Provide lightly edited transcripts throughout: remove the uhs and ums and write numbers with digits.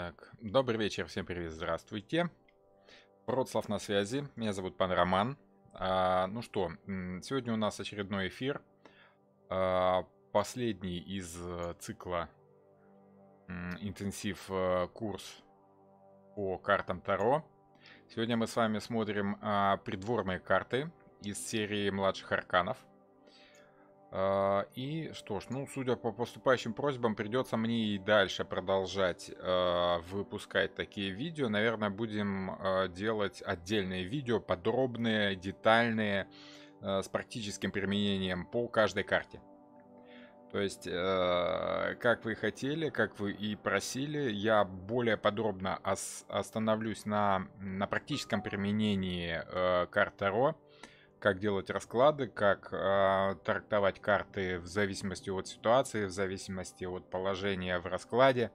Так, добрый вечер, всем привет, здравствуйте. Вроцлав на связи, меня зовут пан Роман. Ну что, сегодня у нас очередной эфир, последний из цикла интенсив курс по картам Таро. Сегодня мы с вами смотрим придворные карты из серии младших арканов. И что ж, ну, судя по поступающим просьбам, придется мне и дальше продолжать выпускать такие видео. Наверное, будем делать отдельные видео, подробные, детальные, с практическим применением по каждой карте. То есть, как вы хотели, как вы и просили, я более подробно остановлюсь на практическом применении карт Таро, как делать расклады, как трактовать карты в зависимости от ситуации, в зависимости от положения в раскладе,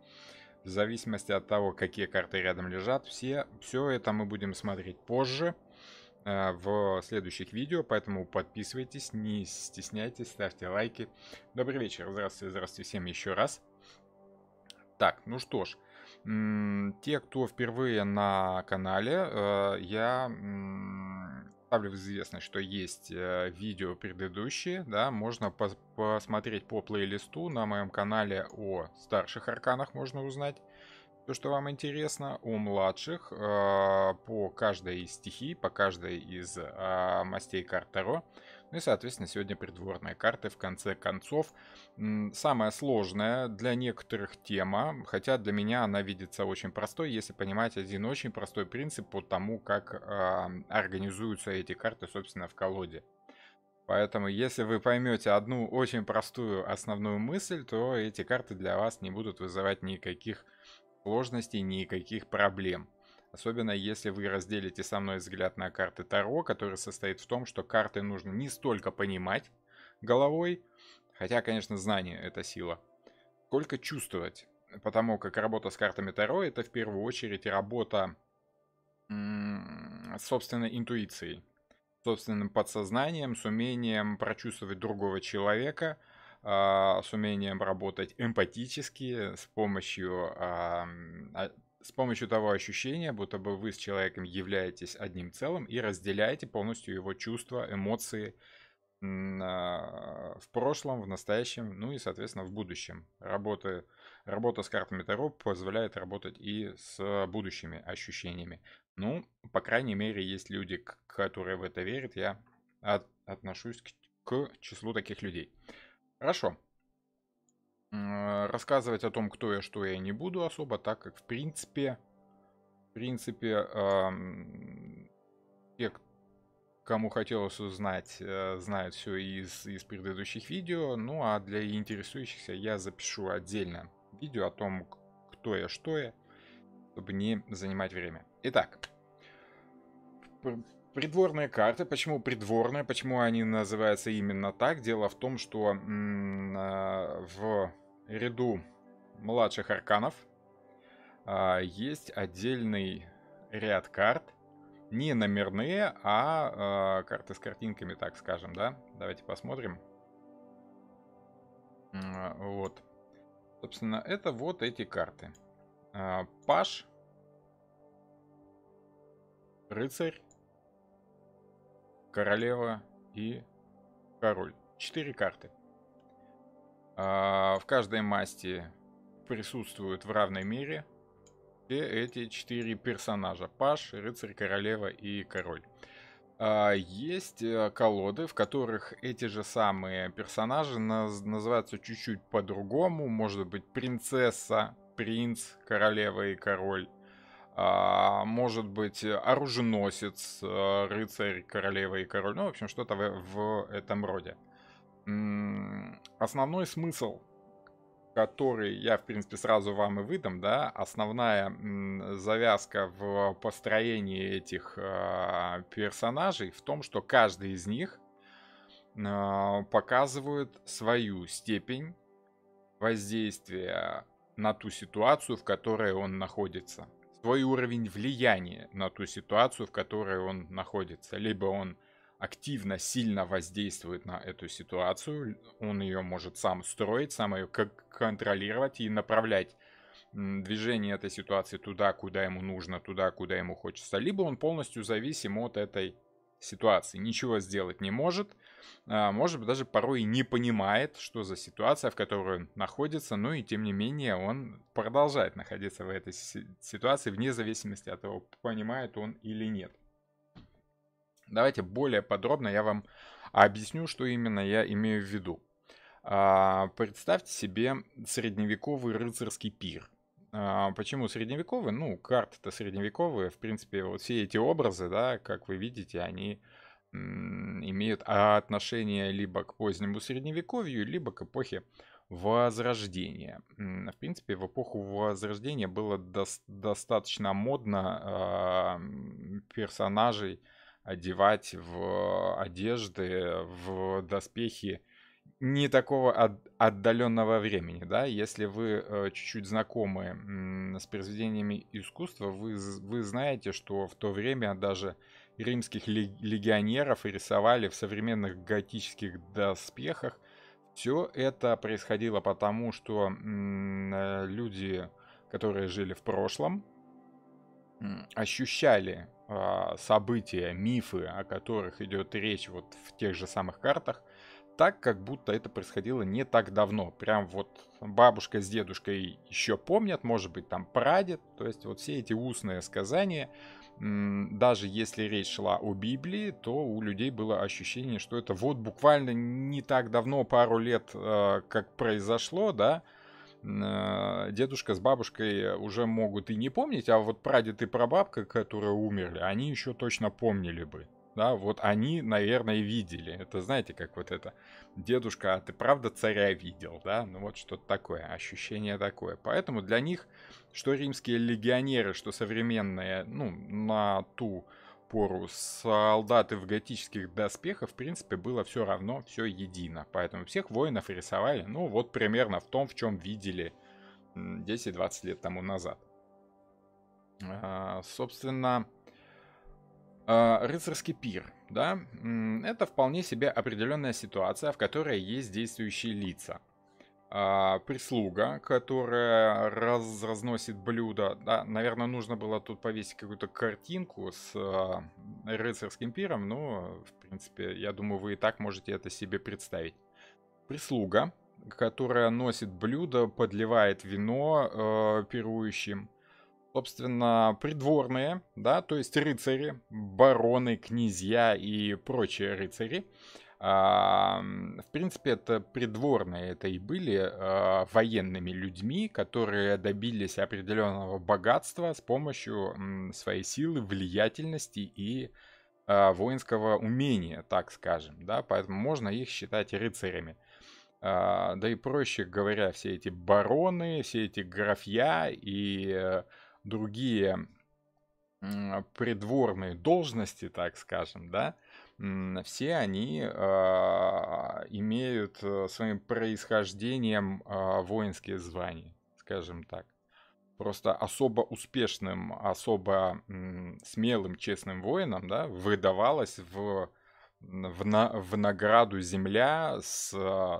в зависимости от того, какие карты рядом лежат. Все это мы будем смотреть позже в следующих видео, поэтому подписывайтесь, не стесняйтесь, ставьте лайки. Добрый вечер, здравствуйте, здравствуйте всем еще раз. Так, ну что ж, те, кто впервые на канале, я ставлю в известность, что есть видео предыдущие, да, можно посмотреть по плейлисту на моем канале о старших арканах, можно узнать то, что вам интересно, о младших, по каждой из стихий, по каждой из мастей карт Таро. Ну и, соответственно, сегодня придворные карты, в конце концов. Самая сложная для некоторых тема, хотя для меня она видится очень простой, если понимать один очень простой принцип по тому, как организуются эти карты, собственно, в колоде. Поэтому, если вы поймете одну очень простую основную мысль, то эти карты для вас не будут вызывать никаких сложностей, никаких проблем. Особенно если вы разделите со мной взгляд на карты Таро, который состоит в том, что карты нужно не столько понимать головой, хотя, конечно, знание — это сила, сколько чувствовать. Потому как работа с картами Таро — это в первую очередь работа с собственной интуицией, собственным подсознанием, с умением прочувствовать другого человека, с умением работать эмпатически, с помощью того ощущения, будто бы вы с человеком являетесь одним целым и разделяете полностью его чувства, эмоции в прошлом, в настоящем, ну и, соответственно, в будущем. Работа с картами Таро позволяет работать и с будущими ощущениями. Ну, по крайней мере, есть люди, которые в это верят. Я отношусь к числу таких людей. Хорошо. Рассказывать о том, кто я, что я, не буду особо, так как, в принципе, те, кому хотелось узнать, знают все из предыдущих видео. Ну а для интересующихся я запишу отдельно видео о том, кто я, что я, чтобы не занимать время. Итак, придворные карты. Почему придворные? Почему они называются именно так? Дело в том, что в ряду младших арканов есть отдельный ряд карт, не номерные, а карты с картинками, так скажем, да? Давайте посмотрим. Вот. Собственно, это вот эти карты. Паж, рыцарь, королева и король. 4 карты. В каждой масти присутствуют в равной мере все эти 4 персонажа. Паж, рыцарь, королева и король. Есть колоды, в которых эти же самые персонажи называются чуть-чуть по-другому. Может быть, принцесса, принц, королева и король. Может быть, оруженосец, рыцарь, королева и король. Ну, в общем, что-то в этом роде. Основной смысл, который я, в принципе, сразу вам и выдам, да, основная завязка в построении этих персонажей в том, что каждый из них показывает свою степень воздействия на ту ситуацию, в которой он находится, свой уровень влияния на ту ситуацию, в которой он находится. Либо он активно, сильно воздействует на эту ситуацию, он ее может сам строить, сам ее контролировать и направлять движение этой ситуации туда, куда ему нужно, туда, куда ему хочется, либо он полностью зависим от этой ситуации, ничего сделать не может, может быть, даже порой и не понимает, что за ситуация, в которой он находится, но и тем не менее он продолжает находиться в этой ситуации вне зависимости от того, понимает он или нет. Давайте более подробно я вам объясню, что именно я имею в виду. Представьте себе средневековый рыцарский пир. Почему средневековый? Ну, карты-то средневековые. В принципе, вот все эти образы, да, как вы видите, они имеют отношение либо к позднему средневековью, либо к эпохе Возрождения. В принципе, в эпоху Возрождения было достаточно модно персонажей одевать в одежды, в доспехи не такого отдаленного времени, да. Если вы чуть-чуть знакомы с произведениями искусства, вы знаете, что в то время даже римских легионеров рисовали в современных готических доспехах. Все это происходило потому, что люди, которые жили в прошлом, ощущали события, мифы, о которых идет речь вот в тех же самых картах, так, как будто это происходило не так давно. Прям вот бабушка с дедушкой еще помнят, может быть, там прадед. То есть вот все эти устные сказания, даже если речь шла о Библии, то у людей было ощущение, что это вот буквально не так давно, пару лет, как произошло, да. Дедушка с бабушкой уже могут и не помнить, а вот прадед и прабабка, которые умерли, они еще точно помнили бы. Да, вот они, наверное, и видели. Это знаете, как вот это. Дедушка, а ты правда царя видел, да? Ну вот что-то такое, ощущение такое. Поэтому для них, что римские легионеры, что современные, ну, на ту пору солдаты в готических доспехах, в принципе, было все равно, все едино. Поэтому всех воинов рисовали, ну, вот примерно в том, в чем видели 10-20 лет тому назад. Собственно, рыцарский пир, да, это вполне себе определенная ситуация, в которой есть действующие лица. Прислуга, которая разносит блюда. Да, наверное, нужно было тут повесить какую-то картинку с рыцарским пиром, но, в принципе, я думаю, вы и так можете это себе представить. Прислуга, которая носит блюда, подливает вино пирующим. Собственно, придворные, да, то есть рыцари, бароны, князья и прочие рыцари. В принципе, это придворные, это и были военными людьми, которые добились определенного богатства с помощью своей силы, влиятельности и воинского умения, так скажем, да, поэтому можно их считать рыцарями. Да и проще говоря, все эти бароны, все эти графья и другие придворные должности, так скажем, да, все они имеют своим происхождением воинские звания, скажем так. Просто особо успешным, особо смелым, честным воинам, да, выдавалось в награду земля с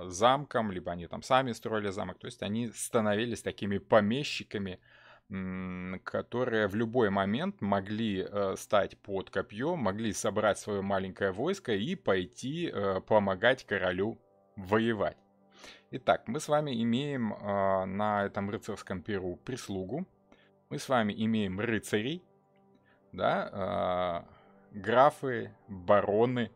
замком, либо они там сами строили замок. То есть они становились такими помещиками, которые в любой момент могли стать под копье, могли собрать свое маленькое войско и пойти помогать королю воевать. Итак, мы с вами имеем на этом рыцарском пиру прислугу, мы с вами имеем рыцарей, да, графы, бароны.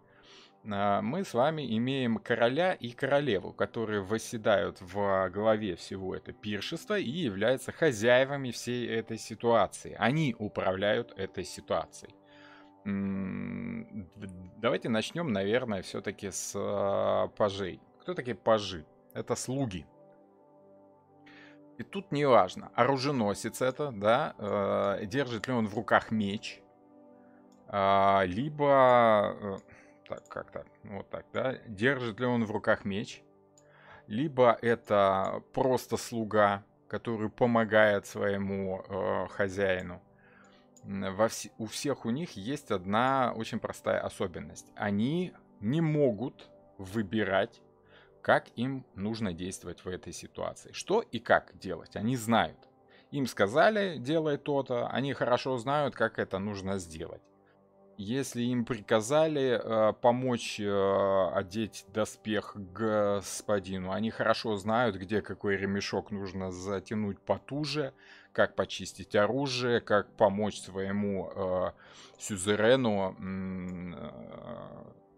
Мы с вами имеем короля и королеву, которые восседают в главе всего этого пиршества и являются хозяевами всей этой ситуации. Они управляют этой ситуацией. Давайте начнем, наверное, все-таки с пажей. Кто такие пажи? Это слуги. И тут не важно, оруженосец это, да, держит ли он в руках меч, либо так, как так, вот так, да, держит ли он в руках меч, либо это просто слуга, который помогает своему хозяину. У всех у них есть одна очень простая особенность. Они не могут выбирать, как им нужно действовать в этой ситуации. Что и как делать, они знают. Им сказали, делай то-то, они хорошо знают, как это нужно сделать. Если им приказали помочь одеть доспех господину, они хорошо знают, где какой ремешок нужно затянуть потуже, как почистить оружие, как помочь своему сюзерену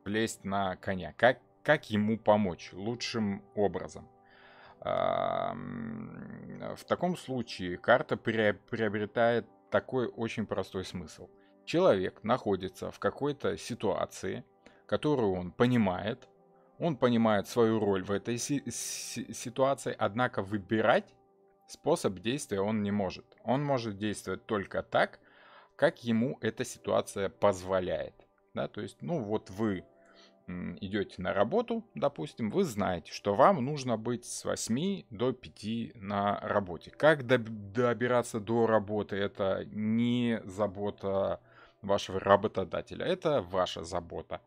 влезть на коня, как ему помочь лучшим образом. В таком случае карта приобретает такой очень простой смысл. Человек находится в какой-то ситуации, которую он понимает свою роль в этой ситуации, однако выбирать способ действия он не может. Он может действовать только так, как ему эта ситуация позволяет. Да, то есть, ну вот вы идете на работу, допустим, вы знаете, что вам нужно быть с 8 до 5 на работе. Как добираться до работы, это не забота вашего работодателя, это ваша забота.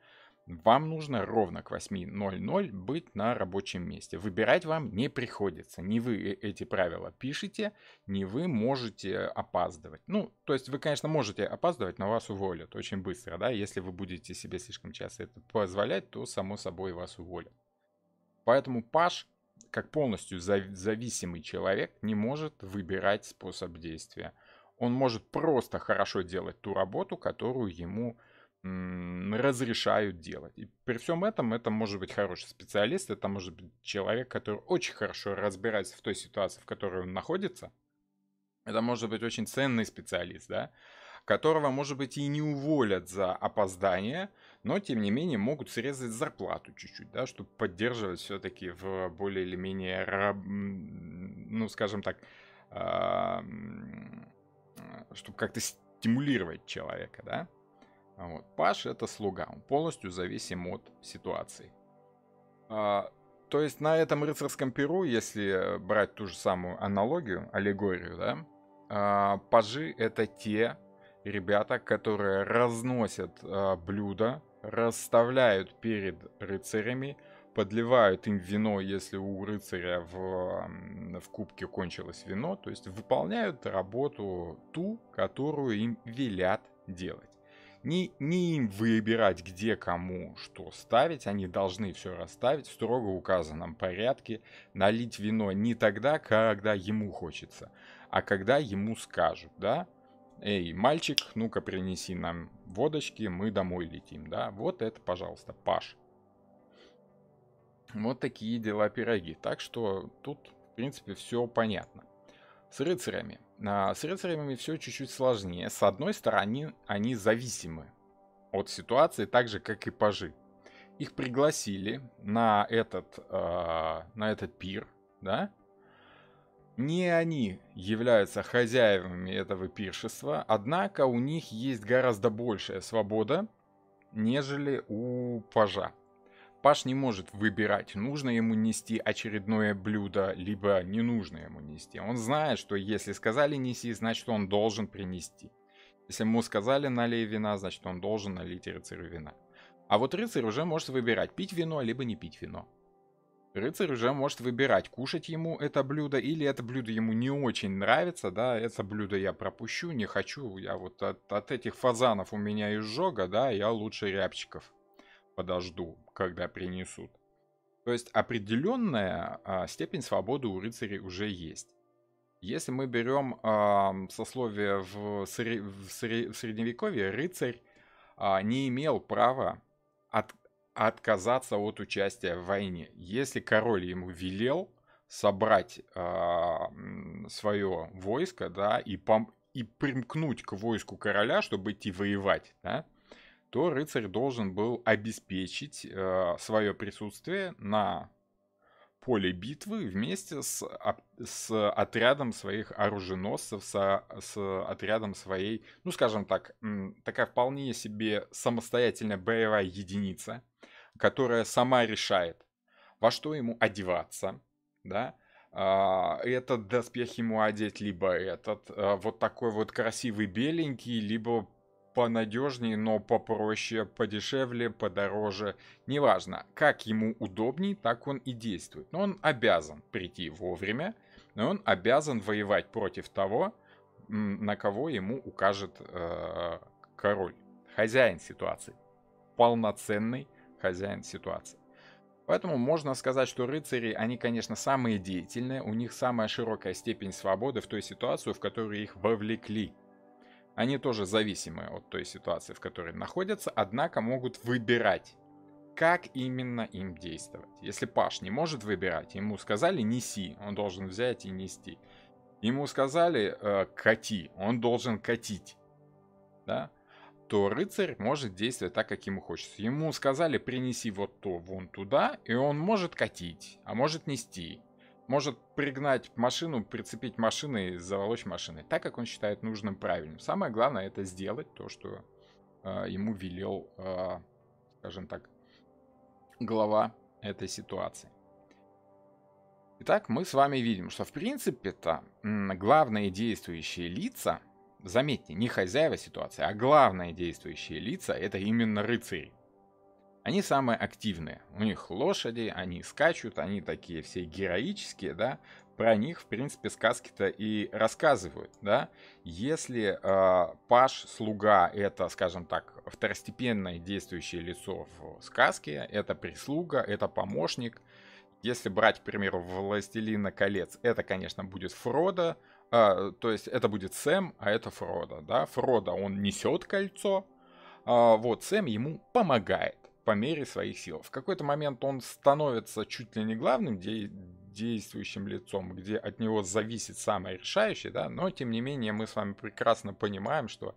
Вам нужно ровно к 8:00 быть на рабочем месте. Выбирать вам не приходится. Не вы эти правила пишете, не вы можете опаздывать. Ну, то есть вы, конечно, можете опаздывать, но вас уволят очень быстро, да. Если вы будете себе слишком часто это позволять, то, само собой, вас уволят. Поэтому Паш, как полностью зависимый человек, не может выбирать способ действия. Он может просто хорошо делать ту работу, которую ему разрешают делать. И при всем этом это может быть хороший специалист, это может быть человек, который очень хорошо разбирается в той ситуации, в которой он находится. Это может быть очень ценный специалист, да, которого, может быть, и не уволят за опоздание, но, тем не менее, могут срезать зарплату чуть-чуть, да, чтобы поддерживать все-таки в более или менее, ну, скажем так, чтобы как-то стимулировать человека, да. Вот. Паш — это слуга, он полностью зависим от ситуации. То есть на этом рыцарском перу, если брать ту же самую аналогию, аллегорию, да, пажи — это те ребята, которые разносят блюда, расставляют перед рыцарями, подливают им вино, если у рыцаря в кубке кончилось вино, то есть выполняют работу ту, которую им велят делать. Не им выбирать, где кому что ставить, они должны все расставить в строго указанном порядке, налить вино не тогда, когда ему хочется, а когда ему скажут, да? Эй, мальчик, ну-ка принеси нам водочки, мы домой летим, да? Вот это, пожалуйста, Паш. Вот такие дела пироги. Так что тут, в принципе, все понятно. С рыцарями. С рыцарями все чуть-чуть сложнее. С одной стороны, они зависимы от ситуации, так же, как и пажи. Их пригласили на этот пир, да? Не они являются хозяевами этого пиршества, однако у них есть гораздо большая свобода, нежели у пажа. Паш не может выбирать, нужно ему нести очередное блюдо, либо не нужно ему нести. Он знает, что если сказали неси, значит он должен принести. Если ему сказали налей вина, значит он должен налить рыцарю вина. А вот рыцарь уже может выбирать, пить вино, либо не пить вино. Рыцарь уже может выбирать, кушать ему это блюдо, или это блюдо ему не очень нравится, да, это блюдо я пропущу, не хочу, я вот от этих фазанов у меня изжога, да, я лучше рябчиков подожду, когда принесут. То есть определенная степень свободы у рыцарей уже есть. Если мы берем сословие в средневековье, рыцарь не имел права отказаться от участия в войне. Если король ему велел собрать свое войско, да, и примкнуть к войску короля, чтобы идти воевать, да, то рыцарь должен был обеспечить свое присутствие на поле битвы вместе с отрядом своих оруженосцев, с отрядом своей, ну скажем так, такая вполне себе самостоятельная боевая единица, которая сама решает, во что ему одеваться, да, этот доспех ему одеть, либо этот, вот такой вот красивый беленький, либо понадежнее, но попроще, подешевле, подороже. Неважно, как ему удобней, так он и действует. Но он обязан прийти вовремя и он обязан воевать против того, на кого ему укажет король. Хозяин ситуации. Полноценный хозяин ситуации. Поэтому можно сказать, что рыцари, они, конечно, самые деятельные, у них самая широкая степень свободы в той ситуации, в которую их вовлекли. Они тоже зависимы от той ситуации, в которой находятся, однако могут выбирать, как именно им действовать. Если паш не может выбирать, ему сказали неси, он должен взять и нести. Ему сказали кати, он должен катить. Да? То рыцарь может действовать так, как ему хочется. Ему сказали принеси вот то вон туда, и он может катить, а может нести. Может пригнать машину, прицепить машину и заволочь машиной, так как он считает нужным, правильным. Самое главное это сделать то, что ему велел, скажем так, глава этой ситуации. Итак, мы с вами видим, что в принципе-то главные действующие лица, заметьте, не хозяева ситуации, а главные действующие лица это именно рыцари. Они самые активные. У них лошади, они скачут, они такие все героические, да. Про них, в принципе, сказки-то и рассказывают, да. Если паж, слуга, это, скажем так, второстепенное действующее лицо в сказке, это прислуга, это помощник. Если брать, к примеру, «Властелина колец», это, конечно, будет Фродо, то есть это будет Сэм, а это Фродо, да. Фродо, он несет кольцо, вот Сэм ему помогает по мере своих сил. В какой-то момент он становится чуть ли не главным действующим лицом, где от него зависит самое решающее, да, но тем не менее мы с вами прекрасно понимаем, что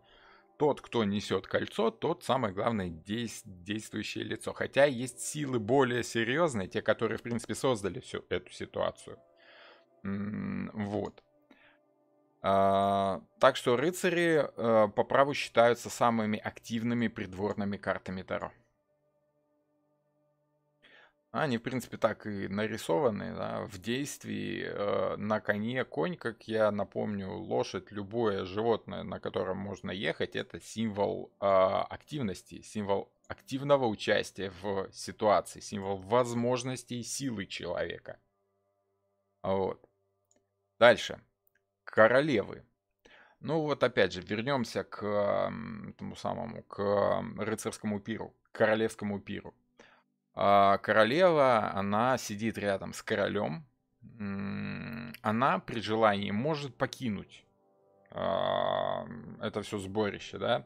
тот, кто несет кольцо, тот самое главное действующее лицо. Хотя есть силы более серьезные, те, которые, в принципе, создали всю эту ситуацию. Вот. Так что рыцари по праву считаются самыми активными придворными картами Таро. Они, в принципе, так и нарисованы, да, в действии, на коне. Конь, как я напомню, лошадь, любое животное, на котором можно ехать, это символ активности, символ активного участия в ситуации, символ возможностей силы человека. Вот. Дальше. Королевы. Ну вот опять же, вернемся к тому самому, к рыцарскому пиру, к королевскому пиру. Королева, она сидит рядом с королем. Она при желании может покинуть это все сборище, да.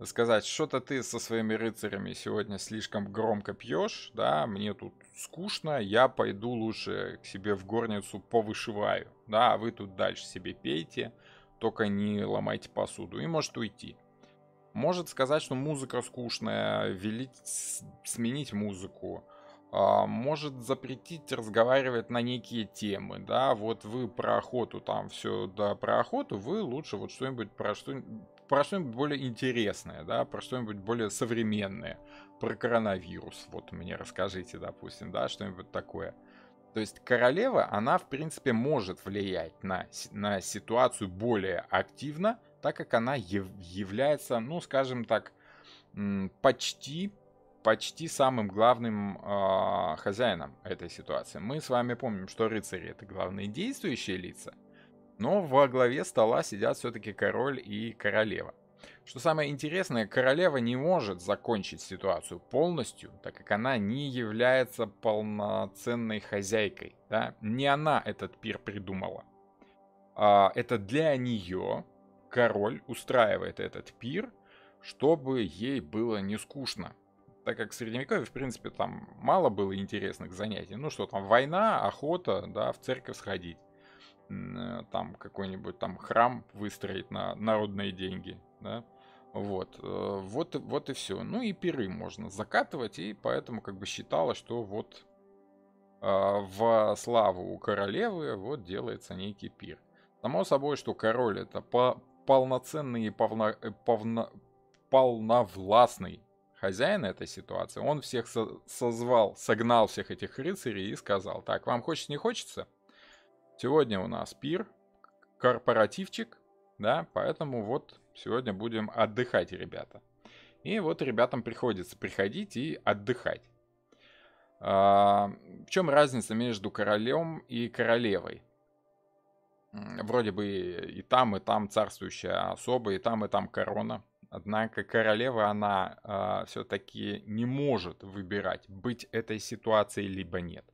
Сказать, что-то ты со своими рыцарями сегодня слишком громко пьешь, да, мне тут скучно, я пойду лучше к себе в горницу повышиваю, да, а вы тут дальше себе пейте, только не ломайте посуду, и может уйти. Может сказать, что музыка скучная, велить сменить музыку. Может запретить разговаривать на некие темы, да, вот вы про охоту там все, да, про охоту, вы лучше вот что-нибудь про что-нибудь более интересное, да, про что-нибудь более современное, про коронавирус, вот мне расскажите, допустим, да, что-нибудь такое. То есть королева, она, в принципе, может влиять на ситуацию более активно, так как она является, ну, скажем так, почти самым главным хозяином этой ситуации. Мы с вами помним, что рыцари это главные действующие лица, но во главе стола сидят все-таки король и королева. Что самое интересное, королева не может закончить ситуацию полностью, так как она не является полноценной хозяйкой. Да? Не она этот пир придумала. Это для нее король устраивает этот пир, чтобы ей было не скучно. Так как в Средневековье, в принципе, там мало было интересных занятий. Ну что там, война, охота, да, в церковь сходить. Там какой-нибудь там храм выстроить на народные деньги, да. Вот и все. Ну и пиры можно закатывать, и поэтому как бы считалось, что вот во славу королевы вот делается некий пир. Само собой, что король это полноценный и полновластный хозяин этой ситуации. Он всех созвал, согнал всех этих рыцарей и сказал: так, вам хочется, не хочется? Сегодня у нас пир, корпоративчик, да, поэтому вот сегодня будем отдыхать, ребята. И вот ребятам приходится приходить и отдыхать. В чем разница между королем и королевой? Вроде бы и там царствующая особа, и там корона. Однако королева, она все-таки не может выбирать, быть этой ситуацией либо нет.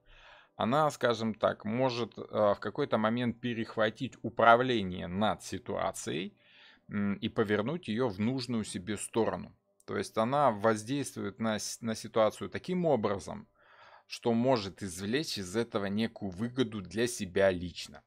Она, скажем так, может в какой-то момент перехватить управление над ситуацией и повернуть ее в нужную себе сторону. То есть она воздействует на ситуацию таким образом, что может извлечь из этого некую выгоду для себя лично.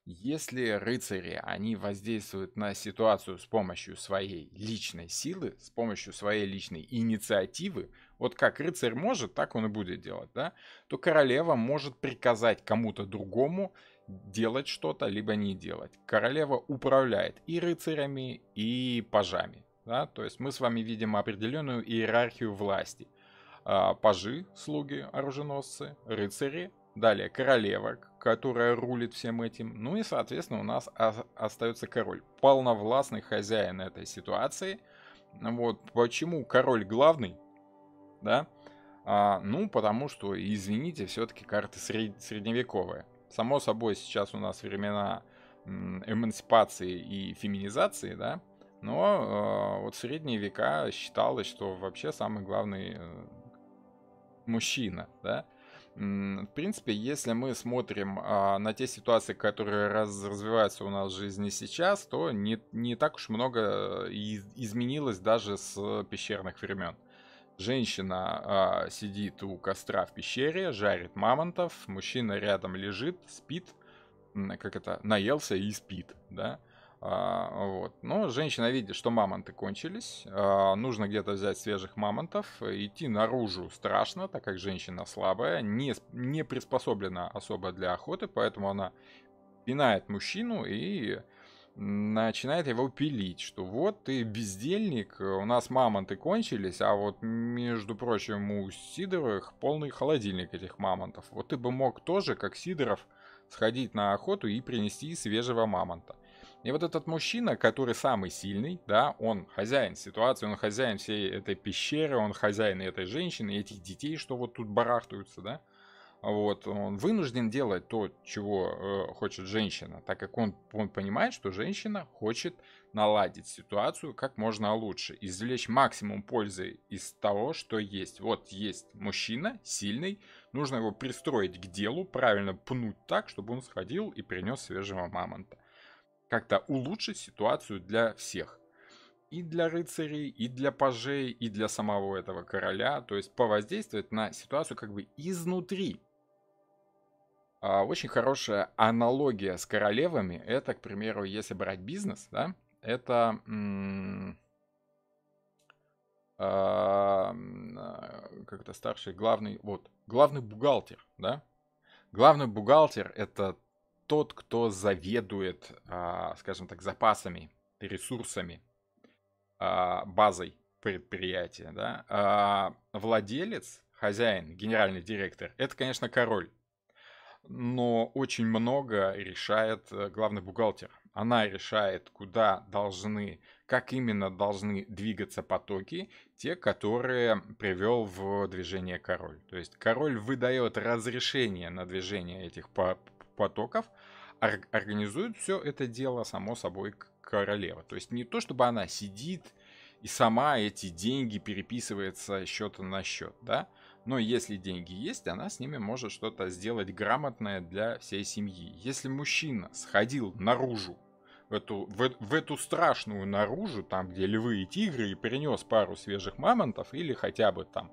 Если рыцари, они воздействуют на ситуацию с помощью своей личной силы, с помощью своей личной инициативы, вот как рыцарь может, так он и будет делать, да, то королева может приказать кому-то другому делать что-то, либо не делать. Королева управляет и рыцарями, и пажами, да, то есть мы с вами видим определенную иерархию власти. Пажи, слуги, оруженосцы, рыцари, далее королева, которая рулит всем этим, ну и, соответственно, у нас остается король, полновластный хозяин этой ситуации. Вот почему король главный, да? Ну, потому что, извините, все-таки карты средневековые. Само собой, сейчас у нас времена эмансипации и феминизации, да, но вот в средние века считалось, что вообще самый главный мужчина, да. В принципе, если мы смотрим на те ситуации, которые развиваются у нас в жизни сейчас, то не так уж много изменилось даже с пещерных времен. Женщина сидит у костра в пещере, жарит мамонтов, мужчина рядом лежит, спит, как это, наелся и спит, да. Вот. Но женщина видит, что мамонты кончились, нужно где-то взять свежих мамонтов, идти наружу страшно, так как женщина слабая, не приспособлена особо для охоты, поэтому она пинает мужчину и начинает его пилить, что вот ты бездельник, у нас мамонты кончились, а вот, между прочим, у Сидоровых полный холодильник этих мамонтов. Вот ты бы мог тоже, как Сидоров, сходить на охоту и принести свежего мамонта. И вот этот мужчина, который самый сильный, да, он хозяин ситуации, он хозяин всей этой пещеры, он хозяин этой женщины, этих детей, что вот тут барахтаются, да, вот, он вынужден делать то, чего хочет женщина, так как он понимает, что женщина хочет наладить ситуацию как можно лучше, извлечь максимум пользы из того, что есть. Вот есть мужчина, сильный, нужно его пристроить к делу, правильно пнуть так, чтобы он сходил и принес свежего мамонта. Как-то улучшить ситуацию для всех. И для рыцарей, и для пажей, и для самого этого короля. То есть повоздействовать на ситуацию как бы изнутри. Очень хорошая аналогия с королевами. Это, к примеру, если брать бизнес, да, это как это старший, главный, вот, главный бухгалтер, да. Главный бухгалтер это тот, кто заведует, скажем так, запасами, ресурсами, базой предприятия, да. Владелец, хозяин, генеральный директор, это, конечно, король. Но очень много решает главный бухгалтер. Она решает, куда должны, как именно должны двигаться потоки, те, которые привел в движение король. То есть король выдает разрешение на движение этих потоков, организует все это дело, само собой, королева. То есть не то, чтобы она сидит и сама эти деньги переписывает со счета на счет, да, но если деньги есть, она с ними может что-то сделать грамотное для всей семьи. Если мужчина сходил наружу, в эту страшную наружу, там, где львы и тигры, и принес пару свежих мамонтов, или хотя бы там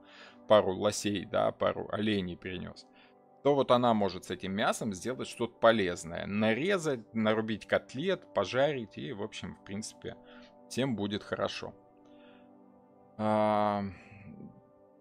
пару лосей, да, пару оленей принес, то вот она может с этим мясом сделать что-то полезное. Нарезать, нарубить котлет, пожарить, и, в общем, в принципе, всем будет хорошо.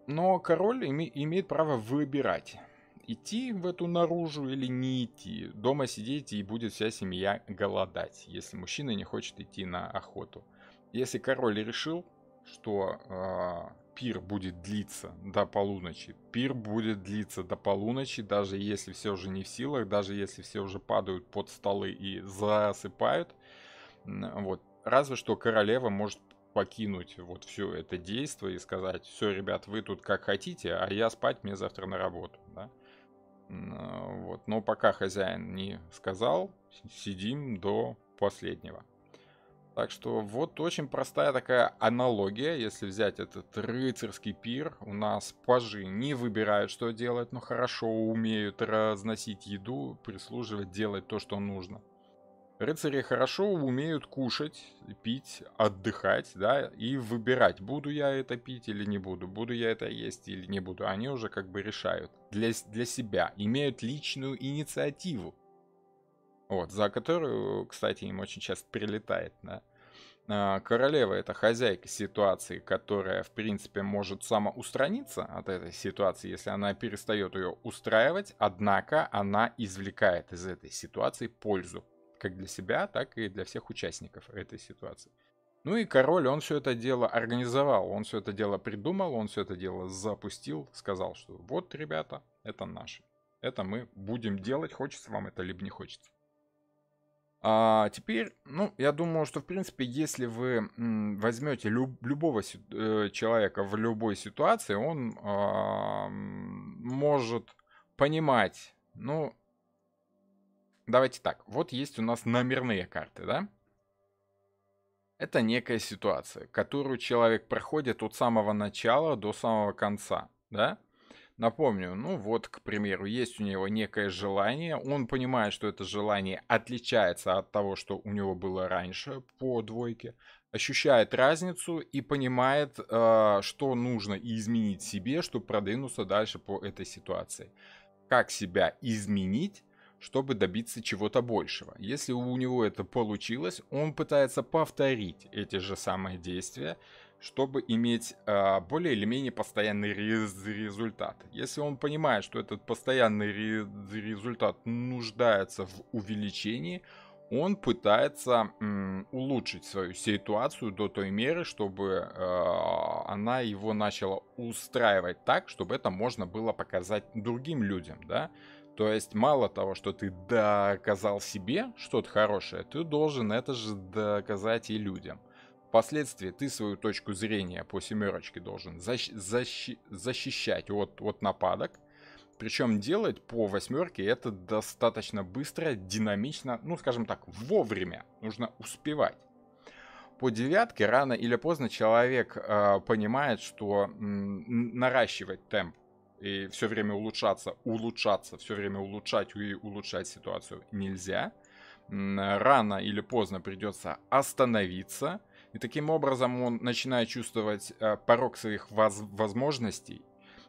Но король имеет право выбирать, идти в эту наружу или не идти. Дома сидеть и будет вся семья голодать, если мужчина не хочет идти на охоту. Если король решил, что пир будет длиться до полуночи, пир будет длиться до полуночи, даже если все уже не в силах, даже если все уже падают под столы и засыпают. Вот. Разве что королева может покинуть вот все это действие и сказать: все, ребят, вы тут как хотите, а я спать, мне завтра на работу, да? Вот. Но пока хозяин не сказал, сидим до последнего. Так что вот очень простая такая аналогия, если взять этот рыцарский пир, у нас пажи не выбирают, что делать, но хорошо умеют разносить еду, прислуживать, делать то, что нужно. Рыцари хорошо умеют кушать, пить, отдыхать, да, и выбирать, буду я это пить или не буду, буду я это есть или не буду. Они уже как бы решают для себя, имеют личную инициативу, вот, за которую, кстати, им очень часто прилетает, да. Королева — это хозяйка ситуации, которая, в принципе, может самоустраниться от этой ситуации, если она перестает ее устраивать, однако она извлекает из этой ситуации пользу, как для себя, так и для всех участников этой ситуации. Ну и король, он все это дело организовал, он все это дело придумал, он все это дело запустил, сказал, что вот, ребята, это наше. Это мы будем делать, хочется вам это, либо не хочется. Теперь, ну, я думаю, что, в принципе, если вы возьмете любого человека в любой ситуации, он может понимать, ну, давайте так, вот есть у нас номерные карты, да? Это некая ситуация, которую человек проходит от самого начала до самого конца, да? Напомню, ну вот, к примеру, есть у него некое желание, он понимает, что это желание отличается от того, что у него было раньше по двойке, ощущает разницу и понимает, что нужно изменить себе, чтобы продвинуться дальше по этой ситуации. Как себя изменить, чтобы добиться чего-то большего. Если у него это получилось, он пытается повторить эти же самые действия, чтобы иметь более или менее постоянный результат. Если он понимает, что этот постоянный результат нуждается в увеличении, он пытается улучшить свою ситуацию до той меры, чтобы она его начала устраивать так, чтобы это можно было показать другим людям, да. То есть мало того, что ты доказал себе что-то хорошее, ты должен это же доказать и людям. Впоследствии ты свою точку зрения по семерочке должен защищать от нападок. Причем делать по восьмерке это достаточно быстро, динамично, ну скажем так, вовремя. Нужно успевать. По девятке рано или поздно человек понимает, что наращивать темп и все время улучшаться, все время улучшать и улучшать ситуацию нельзя. Рано или поздно придется остановиться, и таким образом он начинает чувствовать порог своих возможностей,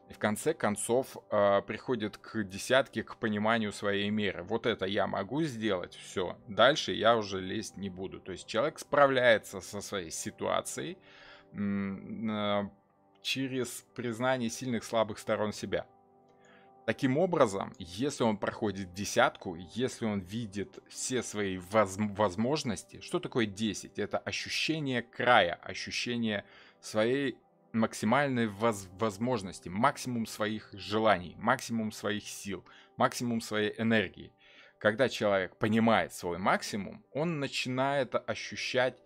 и в конце концов приходит к десятке, к пониманию своей меры. Вот это я могу сделать, все. Дальше я уже лезть не буду. То есть человек справляется со своей ситуацией через признание сильных, слабых сторон себя. Таким образом, если он проходит десятку, если он видит все свои возможности, что такое 10? Это ощущение края, ощущение своей максимальной возможности, максимум своих желаний, максимум своих сил, максимум своей энергии. Когда человек понимает свой максимум, он начинает ощущать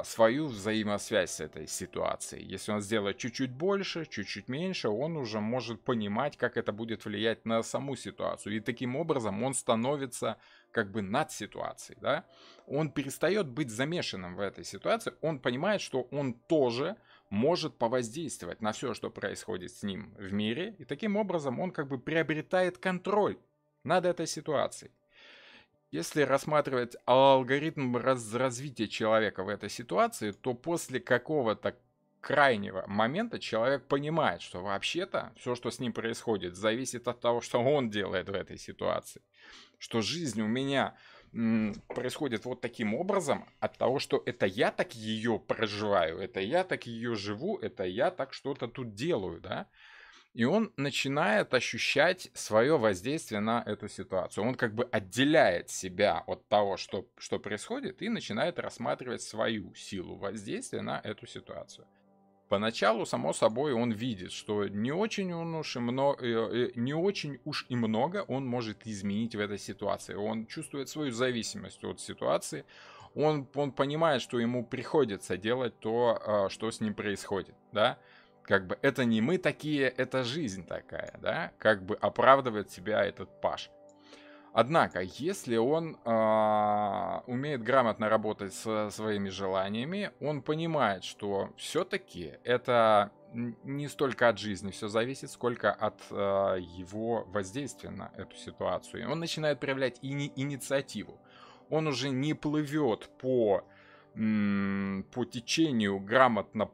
свою взаимосвязь с этой ситуацией. Если он сделает чуть-чуть больше, чуть-чуть меньше, он уже может понимать, как это будет влиять на саму ситуацию. И таким образом он становится как бы над ситуацией. Да? Он перестает быть замешанным в этой ситуации. Он понимает, что он тоже может повоздействовать на все, что происходит с ним в мире. И таким образом он как бы приобретает контроль над этой ситуацией. Если рассматривать алгоритм развития человека в этой ситуации, то после какого-то крайнего момента человек понимает, что вообще-то все, что с ним происходит, зависит от того, что он делает в этой ситуации. Что жизнь у меня происходит вот таким образом от того, что это я так ее проживаю, это я так ее живу, это я так что-то тут делаю, да. И он начинает ощущать свое воздействие на эту ситуацию. Он как бы отделяет себя от того, что происходит, и начинает рассматривать свою силу воздействия на эту ситуацию. Поначалу, само собой, он видит, что не очень уж и много он может изменить в этой ситуации. Он чувствует свою зависимость от ситуации. Он понимает, что ему приходится делать то, что с ним происходит. Да? Как бы это не мы такие, это жизнь такая, да? Как бы оправдывает себя этот паш. Однако, если он умеет грамотно работать со своими желаниями, он понимает, что все-таки это не столько от жизни все зависит, сколько от его воздействия на эту ситуацию. И он начинает проявлять инициативу. Он уже не плывет по течению, грамотно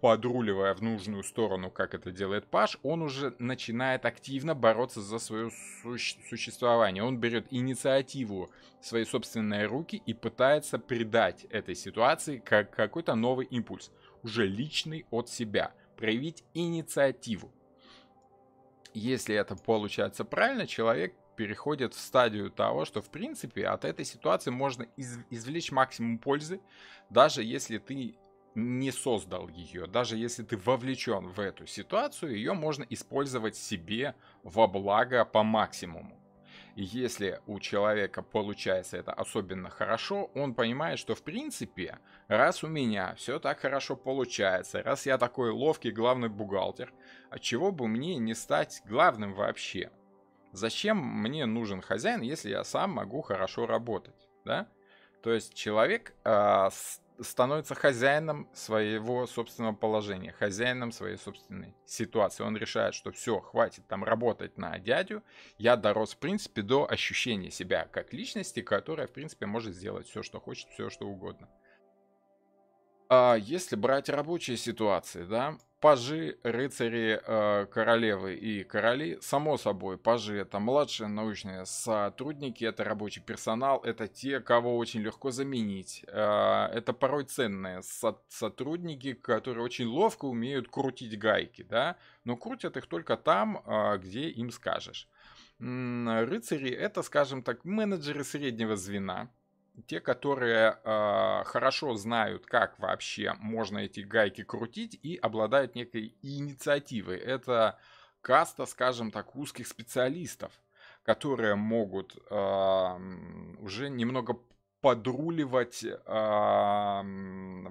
подруливая в нужную сторону, как это делает Паш, он уже начинает активно бороться за свое существование. Он берет инициативу в свои собственные руки и пытается придать этой ситуации какой-то новый импульс, уже личный от себя, проявить инициативу. Если это получается правильно, человек переходит в стадию того, что в принципе от этой ситуации можно извлечь максимум пользы, даже если ты не создал ее, даже если ты вовлечен в эту ситуацию, ее можно использовать себе во благо по максимуму. И если у человека получается это особенно хорошо, он понимает, что в принципе, раз у меня все так хорошо получается, раз я такой ловкий главный бухгалтер, отчего бы мне не стать главным вообще? Зачем мне нужен хозяин, если я сам могу хорошо работать, да? То есть человек становится хозяином своего собственного положения, хозяином своей собственной ситуации. Он решает, что все, хватит там работать на дядю, я дорос, в принципе, до ощущения себя как личности, которая, в принципе, может сделать все, что хочет, все, что угодно. Если брать рабочие ситуации, да, пажи, рыцари, королевы и короли, само собой, пажи — это младшие научные сотрудники, это рабочий персонал, это те, кого очень легко заменить. Это порой ценные сотрудники, которые очень ловко умеют крутить гайки, да, но крутят их только там, где им скажешь. Рыцари — это, скажем так, менеджеры среднего звена, те, которые хорошо знают, как вообще можно эти гайки крутить и обладают некой инициативой. Это каста, скажем так, узких специалистов, которые могут уже немного подруливать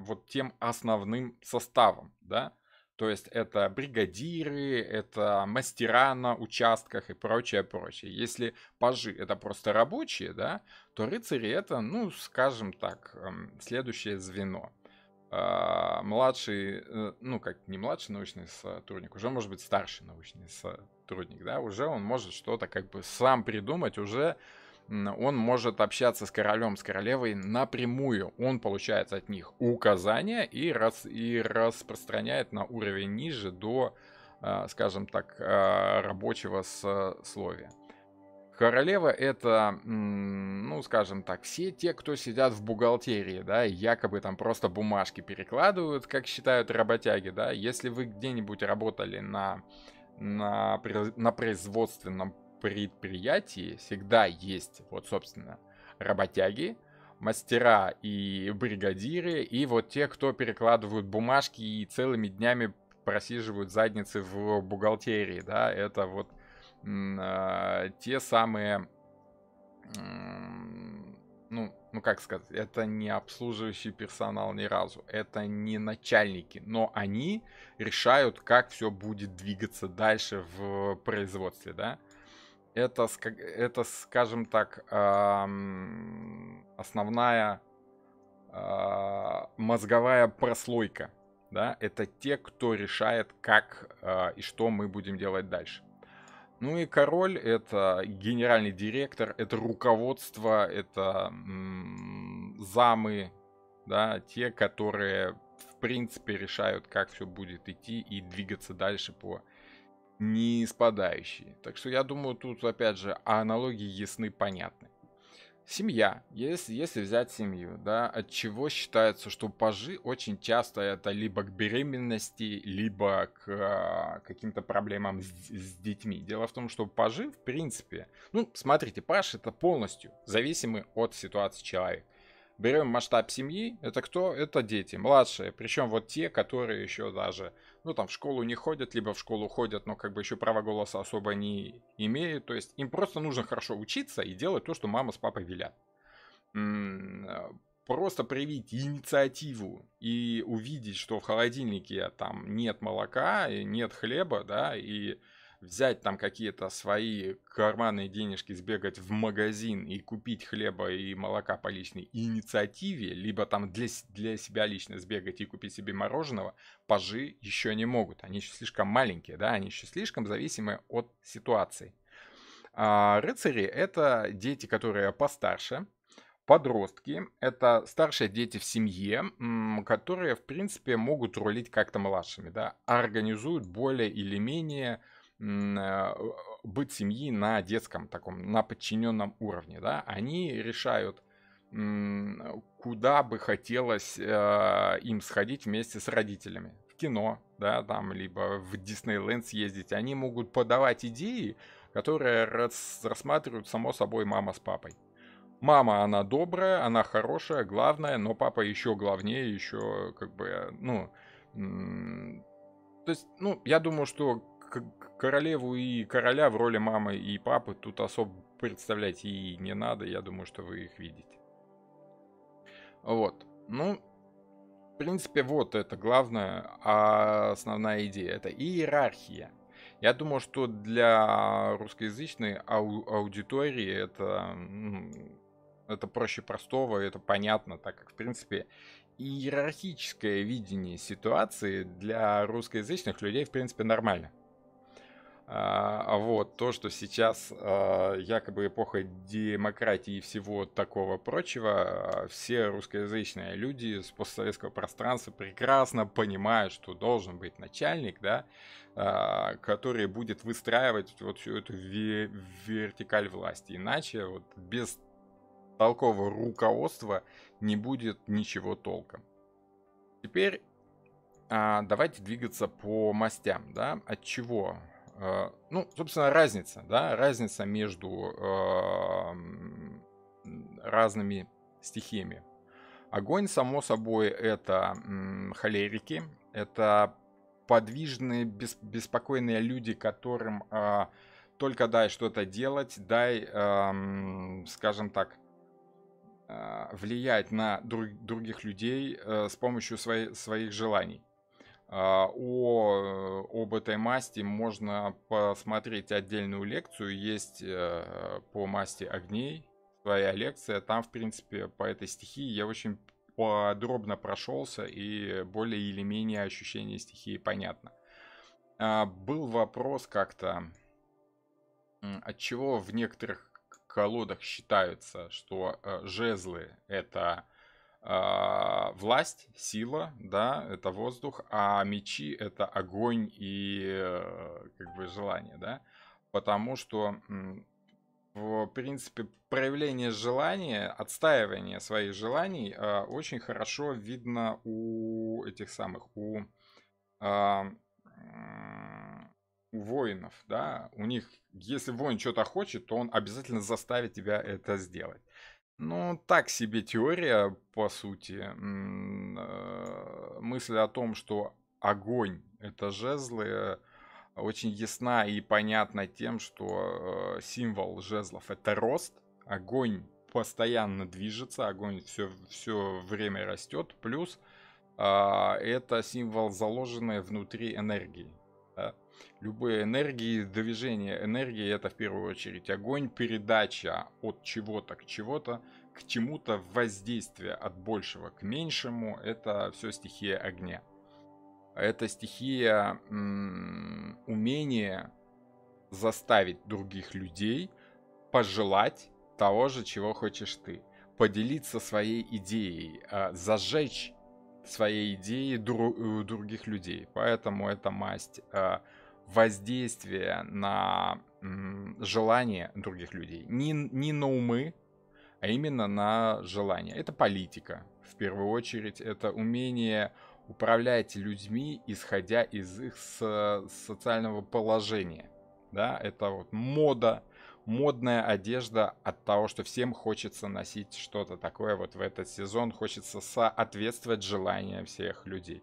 вот тем основным составом, да. То есть это бригадиры, это мастера на участках и прочее, прочее. Если пажи это просто рабочие, да, то рыцари это, ну, скажем так, следующее звено. Младший, ну, как не младший научный сотрудник, уже может быть старший научный сотрудник, да, уже он может что-то как бы сам придумать, уже он может общаться с королем, с королевой напрямую. Он получает от них указания и распространяет на уровень ниже до, скажем так, рабочего сословия. Королева это, ну, скажем так, все те, кто сидят в бухгалтерии, да, и якобы там просто бумажки перекладывают, как считают работяги, да. Если вы где-нибудь работали на производственном предприятии, всегда есть, вот, собственно, работяги, мастера и бригадиры, и вот те, кто перекладывают бумажки и целыми днями просиживают задницы в бухгалтерии, да, это вот те самые, ну как сказать, это не обслуживающий персонал ни разу, это не начальники, но они решают, как все будет двигаться дальше в производстве, да. Это, скажем так, основная мозговая прослойка, да, это те, кто решает, как и что мы будем делать дальше. Ну и король — это генеральный директор, это руководство, это замы, да, те, которые в принципе решают, как все будет идти и двигаться дальше по ниспадающей. Так что я думаю, тут опять же аналогии ясны, понятны. Семья. Если взять семью, да, от чего считается, что пажи очень часто это либо к беременности, либо к каким-то проблемам с детьми. Дело в том, что пажи, в принципе, ну, смотрите, паж это полностью зависимый от ситуации человека. Берем масштаб семьи, это кто? Это дети, младшие. Причем вот те, которые еще даже, ну там в школу не ходят, либо в школу ходят, но как бы еще права голоса особо не имеют. То есть им просто нужно хорошо учиться и делать то, что мама с папой велят. просто проявить инициативу и увидеть, что в холодильнике там нет молока, и нет хлеба, да, и взять там какие-то свои карманные денежки, сбегать в магазин и купить хлеба и молока по личной инициативе, либо там для себя лично сбегать и купить себе мороженого, пажи еще не могут. Они еще слишком маленькие, да, они еще слишком зависимы от ситуации. А рыцари — это дети, которые постарше. Подростки — это старшие дети в семье, которые, в принципе, могут рулить как-то младшими, да, организуют более или менее быт семьи на детском таком, на подчиненном уровне, да. Они решают, куда бы хотелось им сходить вместе с родителями. В кино, да, там, либо в Диснейленд съездить. Они могут подавать идеи, которые рассматривают, само собой, мама с папой. Мама, она добрая, она хорошая, главная, но папа еще главнее, еще как бы, ну, то есть, ну, я думаю, что королеву и короля в роли мамы и папы тут особо представлять и не надо, я думаю, что вы их видите. Вот, ну, в принципе, вот это главная, основная идея, это иерархия. Я думаю, что для русскоязычной аудитории это проще простого, это понятно, так как, в принципе, иерархическое видение ситуации для русскоязычных людей, в принципе, нормально. Вот, то, что сейчас якобы эпоха демократии и всего такого прочего, все русскоязычные люди с постсоветского пространства прекрасно понимают, что должен быть начальник, да, который будет выстраивать вот всю эту вертикаль власти. Иначе вот без толкового руководства не будет ничего толком. Теперь давайте двигаться по мастям, да, от чего? Ну, собственно, разница, да, разница между разными стихиями. Огонь, само собой, это холерики, это подвижные, беспокойные люди, которым только дай что-то делать, дай, скажем так, влиять на других людей с помощью своих желаний. Об этой масти можно посмотреть отдельную лекцию. Есть по масти огней своя лекция. Там, в принципе, по этой стихии я очень подробно прошелся, и более или менее ощущение стихии понятно. Был вопрос как-то, от чего в некоторых колодах считаются, что жезлы — это власть, сила, да, это воздух, а мечи — это огонь и как бы желание, да, потому что в принципе проявление желания, отстаивание своих желаний очень хорошо видно у этих самых, у воинов, да, у них, если воин что-то хочет, то он обязательно заставит тебя это сделать. Ну, так себе теория, по сути. Мысль о том, что огонь — это жезлы, очень ясна и понятна тем, что символ жезлов — это рост. Огонь постоянно движется, огонь все время растет. Плюс это символ заложенной внутри энергии. Да? Любые энергии, движение энергии — это в первую очередь огонь, передача от чего-то к чего-то, к чему-то, воздействие от большего к меньшему — это все стихия огня. Это стихия умения заставить других людей пожелать того же, чего хочешь ты, поделиться своей идеей, зажечь своей идеей других людей. Поэтому эта масть воздействия на желания других людей. Не на умы, а именно на желание. Это политика, в первую очередь. Это умение управлять людьми, исходя из их социального положения. Да, это вот мода, модная одежда от того, что всем хочется носить что-то такое вот в этот сезон, хочется соответствовать желаниям всех людей.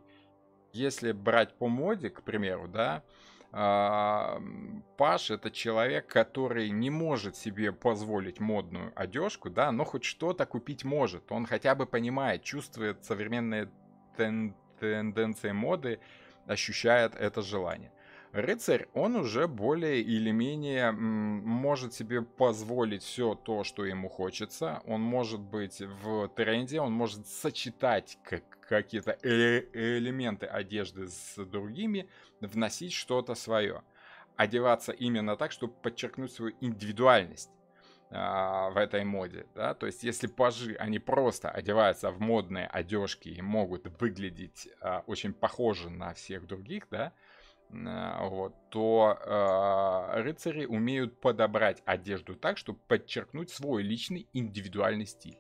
Если брать по моде, к примеру, да, Паш это человек, который не может себе позволить модную одежку, да, но хоть что-то купить может. Он хотя бы понимает, чувствует современные тенденции моды, ощущает это желание. Рыцарь, он уже более или менее может себе позволить все то, что ему хочется. Он может быть в тренде, он может сочетать какие-то элементы одежды с другими, вносить что-то свое. Одеваться именно так, чтобы подчеркнуть свою индивидуальность в этой моде, да, то есть если пажи, они просто одеваются в модные одежки и могут выглядеть очень похожи на всех других, да, вот, то рыцари умеют подобрать одежду так, чтобы подчеркнуть свой личный индивидуальный стиль.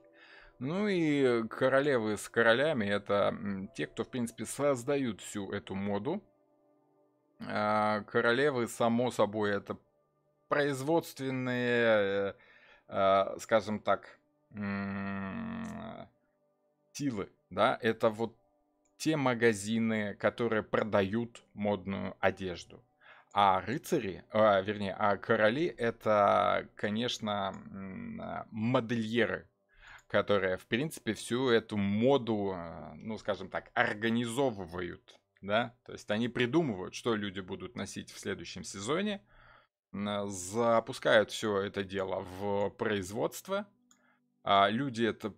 Ну и королевы с королями это те, кто, в принципе, создают всю эту моду. Королевы, само собой, это производственные, скажем так, силы, да, это вот те магазины, которые продают модную одежду. А рыцари, вернее, а короли это, конечно, модельеры, которые, в принципе, всю эту моду, ну, скажем так, организовывают, да, то есть они придумывают, что люди будут носить в следующем сезоне, запускают все это дело в производство, а люди это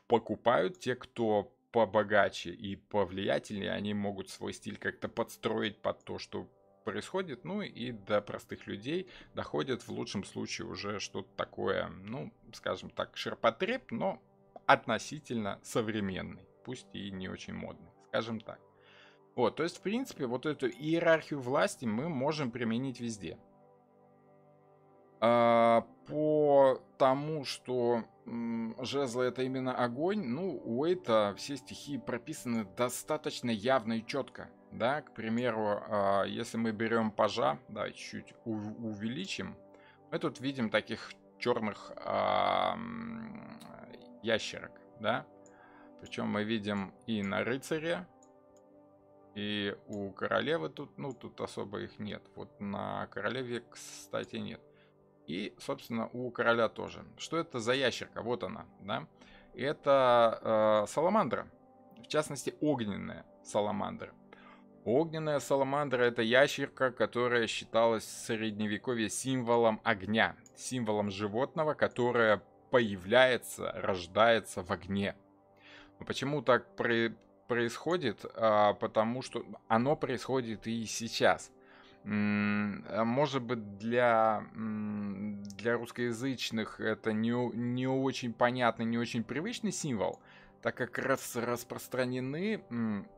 покупают, те, кто побогаче и повлиятельнее, они могут свой стиль как-то подстроить под то, что происходит, ну и до простых людей доходит в лучшем случае уже что-то такое, ну, скажем так, ширпотреб, но относительно современный, пусть и не очень модный, скажем так. Вот, то есть, в принципе, вот эту иерархию власти мы можем применить везде. По тому, что жезлы это именно огонь, ну, у Эйта все стихии прописаны достаточно явно и четко. Да, к примеру, если мы берем пажа, да, чуть увеличим, мы тут видим таких черных ящерок, да. Причем мы видим и на рыцаре, и у королевы тут, ну, тут особо их нет. Вот на королеве, кстати, нет. И, собственно, у короля тоже. Что это за ящерка? Вот она, да? Это саламандра. В частности, огненная саламандра. Огненная саламандра это ящерка, которая считалась в средневековье символом огня, символом животного, которое появляется, рождается в огне. Но почему так происходит? Потому что оно происходит и сейчас. Может быть, для русскоязычных это не очень понятный, не очень привычный символ, так как распространены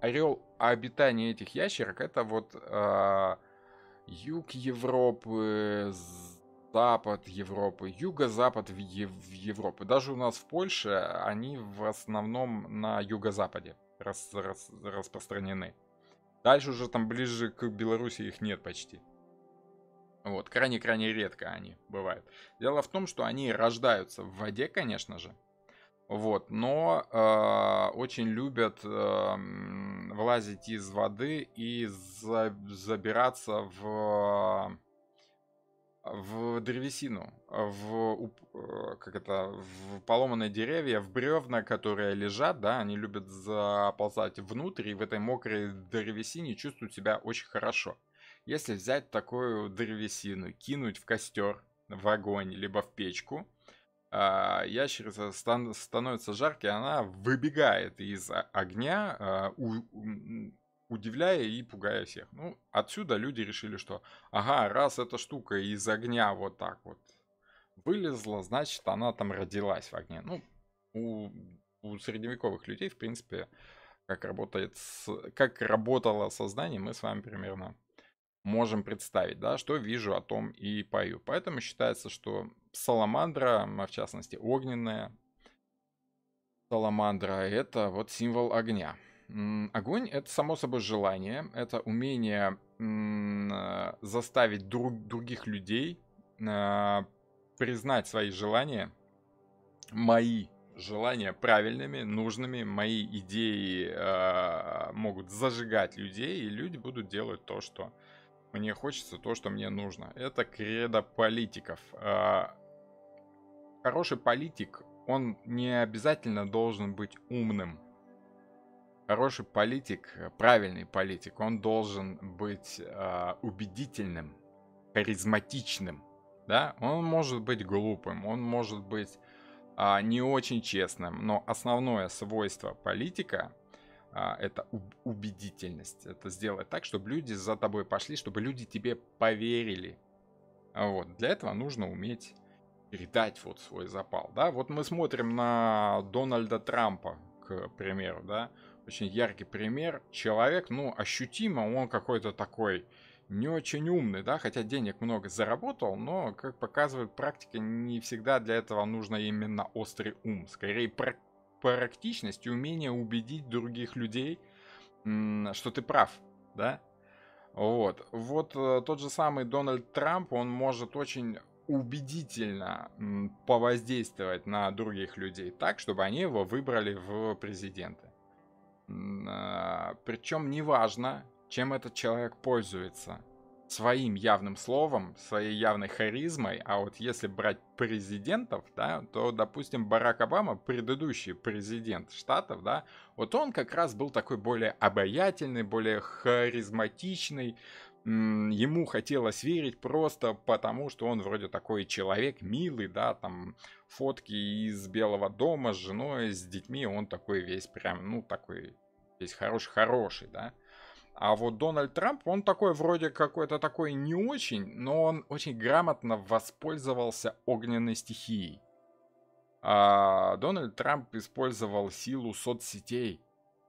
орел обитания этих ящерок, это вот юг Европы, запад Европы, юго-запад в Европы. Даже у нас в Польше они в основном на юго-западе распространены. Дальше уже там ближе к Беларуси их нет почти. Вот, крайне-крайне редко они бывают. Дело в том, что они рождаются в воде, конечно же. Вот, но очень любят влазить из воды и забираться в древесину, как это, в поломанные деревья, в бревна, которые лежат, да, они любят заползать внутрь и в этой мокрой древесине чувствуют себя очень хорошо. Если взять такую древесину, кинуть в костер, в огонь, либо в печку, ящерица становится жаркой, она выбегает из огня, удивляя и пугая всех. Ну, отсюда люди решили, что ага, раз эта штука из огня вот так вот вылезла, значит, она там родилась в огне. Ну, у средневековых людей, в принципе, как работало сознание, мы с вами примерно можем представить, да, что вижу, о том и пою. Поэтому считается, что саламандра, в частности огненная саламандра, это вот символ огня. Огонь это само собой желание, это умение заставить других людей признать свои желания, мои желания правильными, нужными, мои идеи могут зажигать людей, и люди будут делать то, что мне хочется то, что мне нужно. Это кредо политиков. Хороший политик, он не обязательно должен быть умным. Хороший политик, правильный политик, он должен быть убедительным, харизматичным. Да? Он может быть глупым, он может быть не очень честным, но основное свойство политика это убедительность. Это сделать так, чтобы люди за тобой пошли, чтобы люди тебе поверили. Вот. Для этого нужно уметь передать вот свой запал. Да? Вот мы смотрим на Дональда Трампа, к примеру, да, очень яркий пример. Человек, ну, ощутимо, он какой-то такой не очень умный, да, хотя денег много заработал, но, как показывает практика, не всегда для этого нужно именно острый ум. Скорее, практичность и умение убедить других людей, что ты прав, да. Вот тот же самый Дональд Трамп, он может очень убедительно повоздействовать на других людей так, чтобы они его выбрали в президенты. Причем неважно, чем этот человек пользуется. Своим явным словом, своей явной харизмой. А вот если брать президентов, да, то, допустим, Барак Обама, предыдущий президент Штатов, да, вот он как раз был такой более обаятельный, более харизматичный. Ему хотелось верить просто потому, что он вроде такой человек милый, да, там фотки из Белого дома с женой, с детьми, он такой весь прям, ну, такой весь хороший-хороший, да. А вот Дональд Трамп, он такой вроде какой-то такой не очень, но он очень грамотно воспользовался огненной стихией. Дональд Трамп использовал силу соцсетей.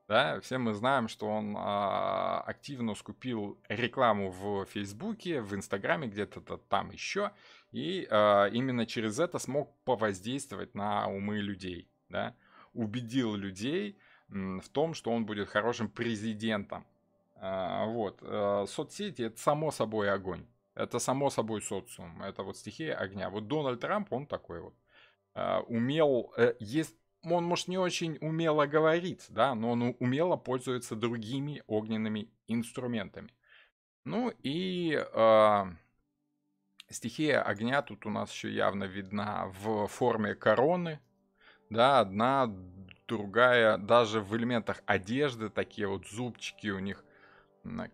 Да, все мы знаем, что он активно скупил рекламу в Фейсбуке, в Инстаграме, где-то там еще, и именно через это смог повоздействовать на умы людей, да, убедил людей в том, что он будет хорошим президентом. Соцсети это само собой огонь, это само собой социум, это вот стихия огня. Вот Дональд Трамп, он такой вот умел, есть он, может, не очень умело говорит, да, но он умело пользуется другими огненными инструментами. Ну и стихия огня тут у нас еще явно видна в форме короны, да, одна, другая, даже в элементах одежды, такие вот зубчики у них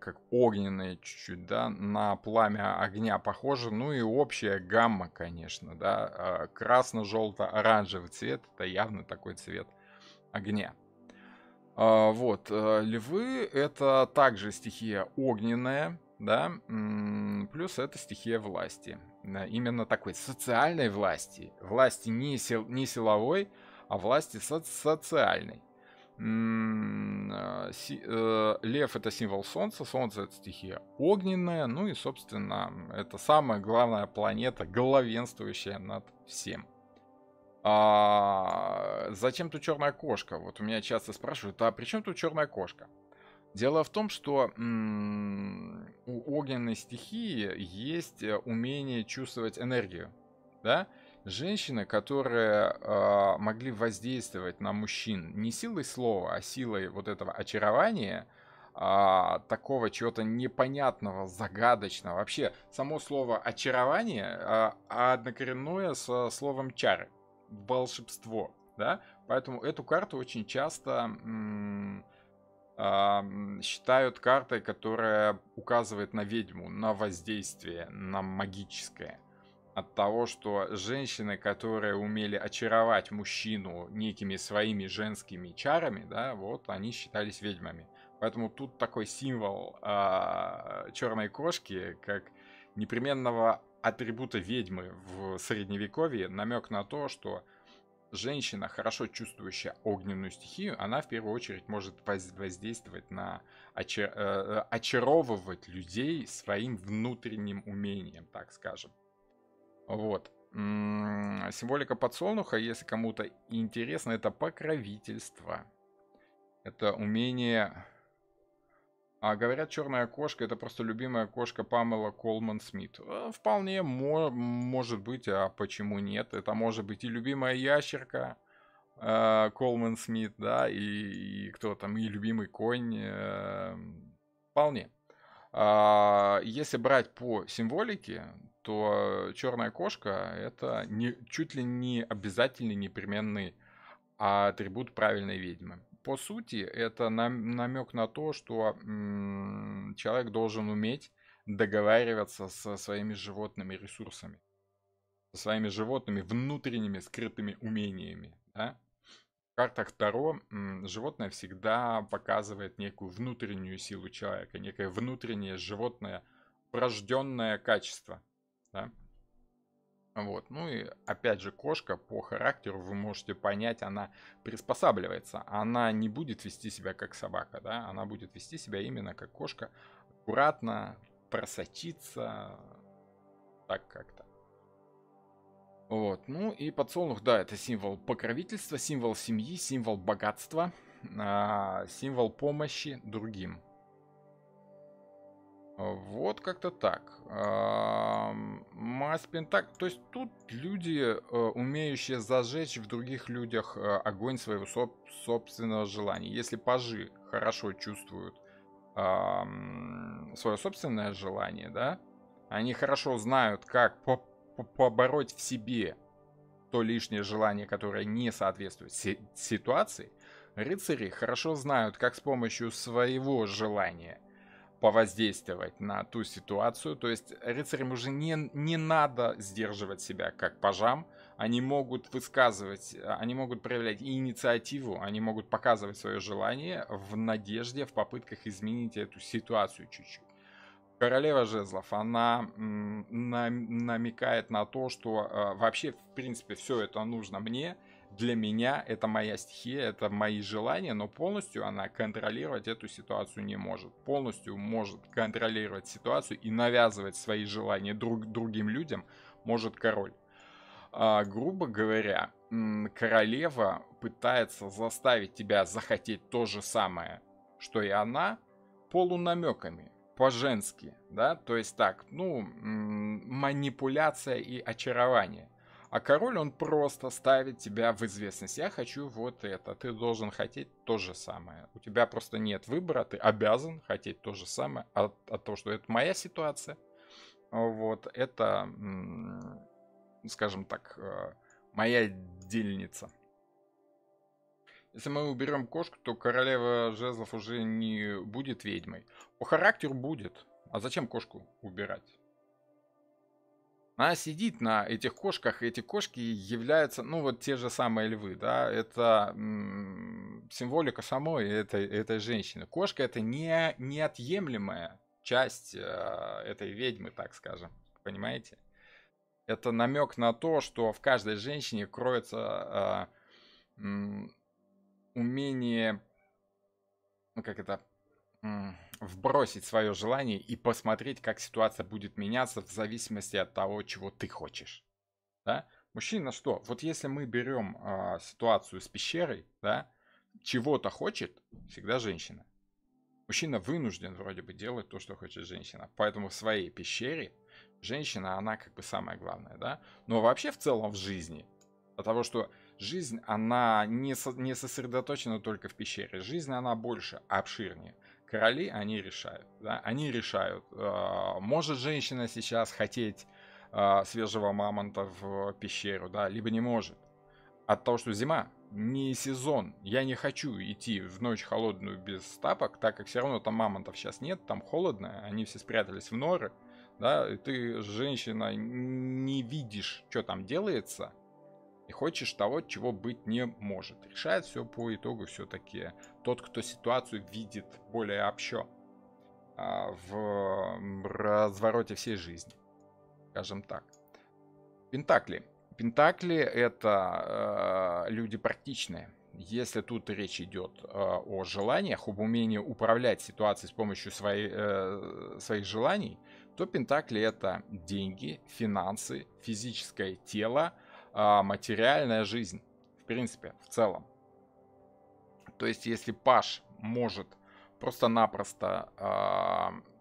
как огненные чуть-чуть, да, на пламя огня похоже, ну и общая гамма, конечно, да, красно-желто-оранжевый цвет, это явно такой цвет огня. Львы это также стихия огненная, да, плюс это стихия власти. Именно такой социальной власти. Власти не силовой, а власти социальной. Лев это символ солнца, солнце это стихия огненная, ну и, собственно, это самая главная планета, главенствующая над всем. Зачем тут черная кошка? Вот у меня часто спрашивают, а при чем тут черная кошка? Дело в том, что у огненной стихии есть умение чувствовать энергию, да? Женщины, которые могли воздействовать на мужчин не силой слова, а силой вот этого очарования, такого чего-то непонятного, загадочного. Вообще, само слово очарование однокоренное со словом чары, волшебство, да? Поэтому эту карту очень часто считают картой, которая указывает на ведьму, на воздействие, на магическое. От того, что женщины, которые умели очаровать мужчину некими своими женскими чарами, да, вот они считались ведьмами. Поэтому тут такой символ черной кошки, как непременного атрибута ведьмы в средневековье, намек на то, что женщина, хорошо чувствующая огненную стихию, она в первую очередь может воздействовать на очаровывать людей своим внутренним умением, так скажем. Вот. Символика подсолнуха, если кому-то интересно, это покровительство. Это умение... говорят, черная кошка это просто любимая кошка Памела Колман Смит. Вполне может быть, а почему нет? Это может быть и любимая ящерка Колман Смит, да, и кто там, и любимый конь. Вполне. Если брать по символике, то черная кошка это чуть ли не обязательный, непременный атрибут правильной ведьмы. По сути, это намек на то, что человек должен уметь договариваться со своими животными ресурсами, со своими животными внутренними скрытыми умениями. Да? В картах Таро животное всегда показывает некую внутреннюю силу человека, некое внутреннее животное врожденное качество. Да? Вот. Ну и опять же, кошка по характеру, вы можете понять, она приспосабливается. Она не будет вести себя как собака, да? Она будет вести себя именно как кошка. Аккуратно, просочиться, так как-то. Вот. Ну и подсолнух, да, это символ покровительства, символ семьи, символ богатства, символ помощи другим. Вот как-то так. Мазь Пентаклей. То есть тут люди, умеющие зажечь в других людях огонь своего собственного желания. Если пажи хорошо чувствуют свое собственное желание, да, они хорошо знают, как побороть в себе то лишнее желание, которое не соответствует ситуации. Рыцари хорошо знают, как с помощью своего желания повоздействовать на ту ситуацию. То есть рыцарям уже не надо сдерживать себя, как пажам. Они могут высказывать, они могут проявлять и инициативу, они могут показывать свое желание в надежде, в попытках изменить эту ситуацию чуть-чуть. Королева жезлов, она намекает на то, что вообще, в принципе, все это нужно мне, для меня, это моя стихия, это мои желания, но полностью она контролировать эту ситуацию не может. Полностью может контролировать ситуацию и навязывать свои желания другим людям может король. Грубо говоря, королева пытается заставить тебя захотеть то же самое, что и она, полунамеками, по-женски, да, то есть так, ну, манипуляция и очарование. А король, он просто ставит тебя в известность. Я хочу вот это, ты должен хотеть то же самое. У тебя просто нет выбора, ты обязан хотеть то же самое от того, что это моя ситуация. Вот, это, скажем так, моя дельница. Если мы уберем кошку, то королева жезлов уже не будет ведьмой. По характеру будет. А зачем кошку убирать? Она сидит на этих кошках, и эти кошки являются, ну, вот те же самые львы, да, это символика самой этой женщины. Кошка это неотъемлемая часть этой ведьмы, так скажем, понимаете? Это намек на то, что в каждой женщине кроется умение, ну, как это, вбросить свое желание и посмотреть, как ситуация будет меняться в зависимости от того, чего ты хочешь. Да? Мужчина что? Вот если мы берем ситуацию с пещерой, да, чего-то хочет всегда женщина. Мужчина вынужден вроде бы делать то, что хочет женщина. Поэтому в своей пещере женщина, она как бы самое главное, да. Но вообще в целом в жизни, от того, что жизнь, она не сосредоточена только в пещере. Жизнь, она больше, обширнее. Короли, они решают, да, они решают. Может женщина сейчас хотеть свежего мамонта в пещеру, да, либо не может. От того, что зима, не сезон. Я не хочу идти в ночь холодную без тапок, так как все равно там мамонтов сейчас нет, там холодно, они все спрятались в норы, да, и ты, женщина, не видишь, что там делается, и хочешь того, чего быть не может. Решает все по итогу все-таки тот, кто ситуацию видит более общо в развороте всей жизни, скажем так. Пентакли. Пентакли это люди практичные. Если тут речь идет о желаниях, об умении управлять ситуацией с помощью своих желаний, то Пентакли это деньги, финансы, физическое тело, материальная жизнь. В принципе, в целом. То есть, если Паш может просто-напросто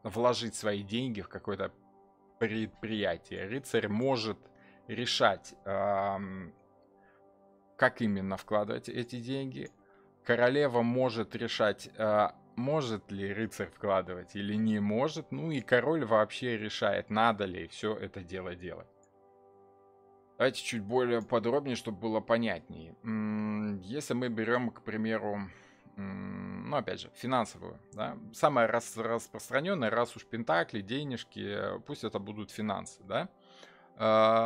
вложить свои деньги в какое-то предприятие, рыцарь может решать, как именно вкладывать эти деньги. Королева может решать, может ли рыцарь вкладывать или не может. Ну и король вообще решает, надо ли все это дело делать. Давайте чуть более подробнее, чтобы было понятнее. Если мы берем, к примеру, ну, опять же, финансовую, да, самое распространенное, раз уж пентакли, денежки, пусть это будут финансы, да,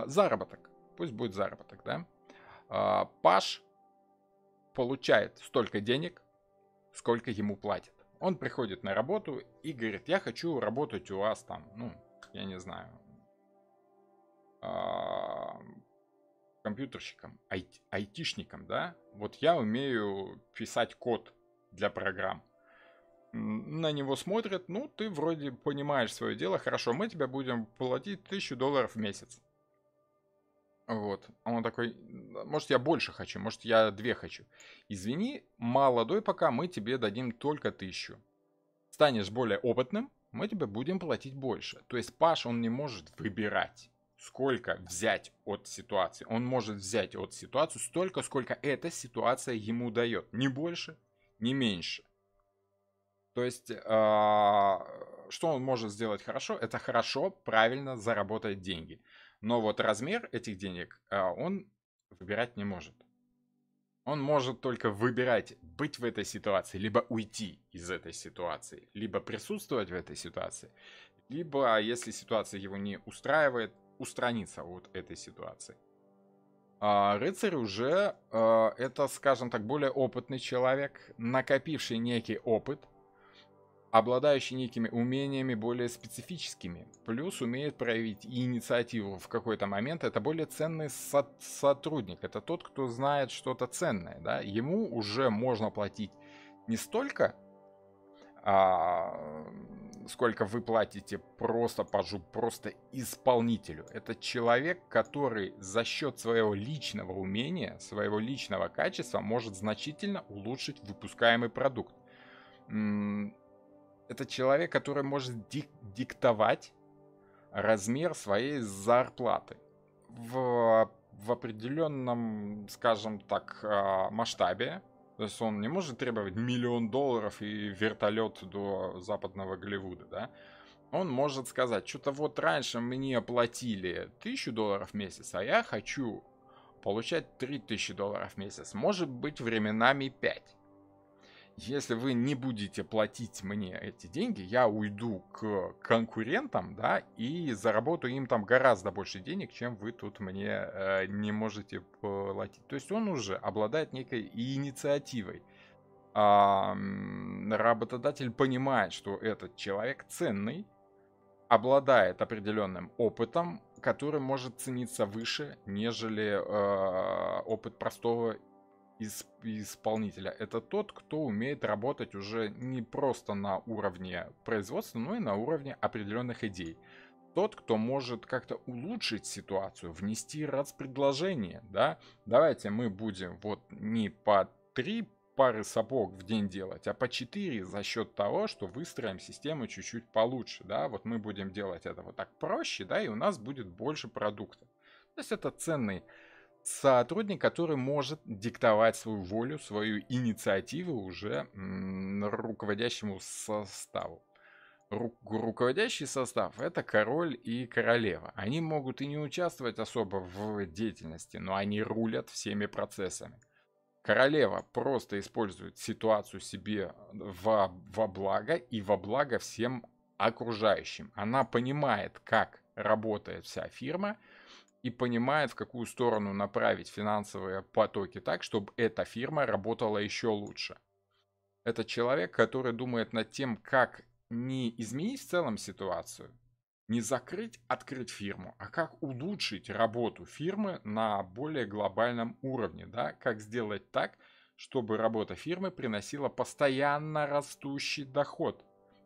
заработок, пусть будет заработок, да. Паш получает столько денег, сколько ему платят. Он приходит на работу и говорит, я хочу работать у вас там, ну, я не знаю, компьютерщиком, айтишником, да, вот я умею писать код для программ. На него смотрят, ну, ты вроде понимаешь свое дело, хорошо, мы тебе будем платить $1000 в месяц. Вот. А он такой, может, я больше хочу, может, я 2 хочу. Извини, молодой пока, мы тебе дадим только 1000. Станешь более опытным, мы тебе будем платить больше. То есть Паш, он не может выбирать, сколько взять от ситуации. Он может взять от ситуации столько, сколько эта ситуация ему дает. Ни больше, ни меньше. То есть, что он может сделать хорошо? Это хорошо, правильно заработать деньги. Но вот размер этих денег он выбирать не может. Он может только выбирать быть в этой ситуации, либо уйти из этой ситуации, либо присутствовать в этой ситуации, либо, если ситуация его не устраивает, устраниться от этой ситуации. А рыцарь уже это, скажем так, более опытный человек, накопивший некий опыт, обладающий некими умениями более специфическими, плюс умеет проявить инициативу в какой-то момент. Это более ценный сотрудник, это тот, кто знает что-то ценное, да? Ему уже можно платить не столько, сколько вы платите просто пажу, просто исполнителю. Это человек, который за счет своего личного умения, своего личного качества может значительно улучшить выпускаемый продукт. Это человек, который может диктовать размер своей зарплаты в определенном, скажем так, масштабе. То есть он не может требовать $1 миллион и вертолет до западного Голливуда, да? Он может сказать, что-то вот раньше мне платили $1000 в месяц, а я хочу получать $3000 в месяц. Может быть, временами 5. Если вы не будете платить мне эти деньги, я уйду к конкурентам, да, и заработаю им там гораздо больше денег, чем вы тут мне не можете платить. То есть он уже обладает некой инициативой. Работодатель понимает, что этот человек ценный, обладает определенным опытом, который может цениться выше, нежели опыт простого исполнителя. Это тот, кто умеет работать уже не просто на уровне производства, но и на уровне определенных идей. Тот, кто может как-то улучшить ситуацию, внести предложение, да, давайте мы будем вот не по 3 пары сапог в день делать, а по 4 за счет того, что выстроим систему чуть-чуть получше, да, вот мы будем делать это вот так проще, да, и у нас будет больше продукта. То есть это ценный сотрудник, который может диктовать свою волю, свою инициативу уже руководящему составу. Руководящий состав — это король и королева. Они могут и не участвовать особо в деятельности, но они рулят всеми процессами. Королева просто использует ситуацию себе во благо и во благо всем окружающим. Она понимает, как работает вся фирма, и понимает, в какую сторону направить финансовые потоки так, чтобы эта фирма работала еще лучше. Это человек, который думает над тем, как не изменить в целом ситуацию, не закрыть, открыть фирму, а как улучшить работу фирмы на более глобальном уровне, да, как сделать так, чтобы работа фирмы приносила постоянно растущий доход.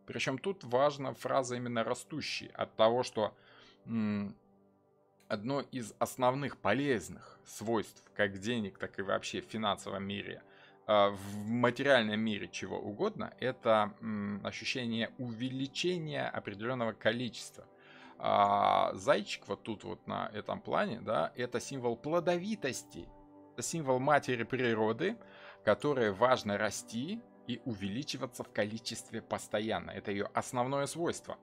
Причем тут важна фраза именно растущий, от того, что одно из основных полезных свойств как денег, так и вообще в финансовом мире, в материальном мире чего угодно, это ощущение увеличения определенного количества. Зайчик вот тут вот на этом плане, да, это символ плодовитости, это символ матери природы, которой важно расти, и увеличиваться в количестве постоянно. Это ее основное свойство.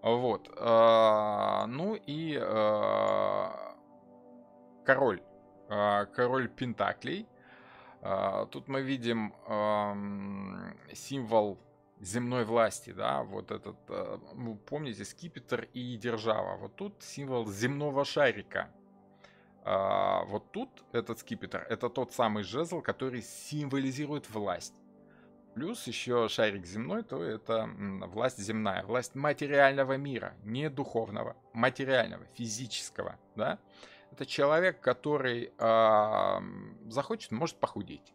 Вот. Ну и король. Король Пентаклей. Тут мы видим символ земной власти, да, вот этот, помните, скипетр и держава. Вот тут символ земного шарика. Вот тут этот скипетр, это тот самый жезл, который символизирует власть. Плюс еще шарик земной, то это власть земная, власть материального мира, не духовного, материального, физического, да. Это человек, который захочет, может похудеть.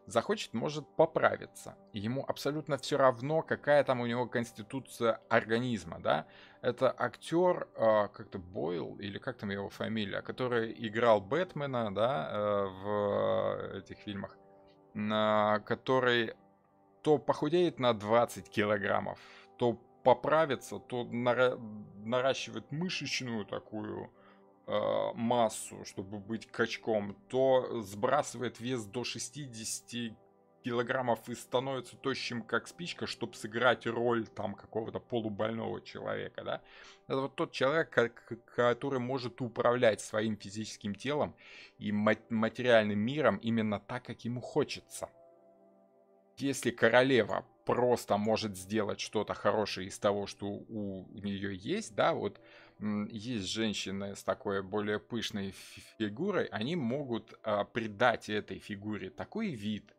Захочет, может поправиться. Ему абсолютно все равно, какая там у него конституция организма, да. Это актер, как-то Бойл, или как там его фамилия, который играл Бэтмена, да, в этих фильмах, который то похудеет на 20 килограммов, то поправится, то наращивает мышечную такую массу, чтобы быть качком, то сбрасывает вес до 60 килограммов и становится тощим, как спичка, чтобы сыграть роль там какого-то полубольного человека, да. Это вот тот человек, который может управлять своим физическим телом и материальным миром именно так, как ему хочется. Если королева просто может сделать что-то хорошее из того, что у нее есть, да, вот есть женщины с такой более пышной фигурой, они могут придать этой фигуре такой вид,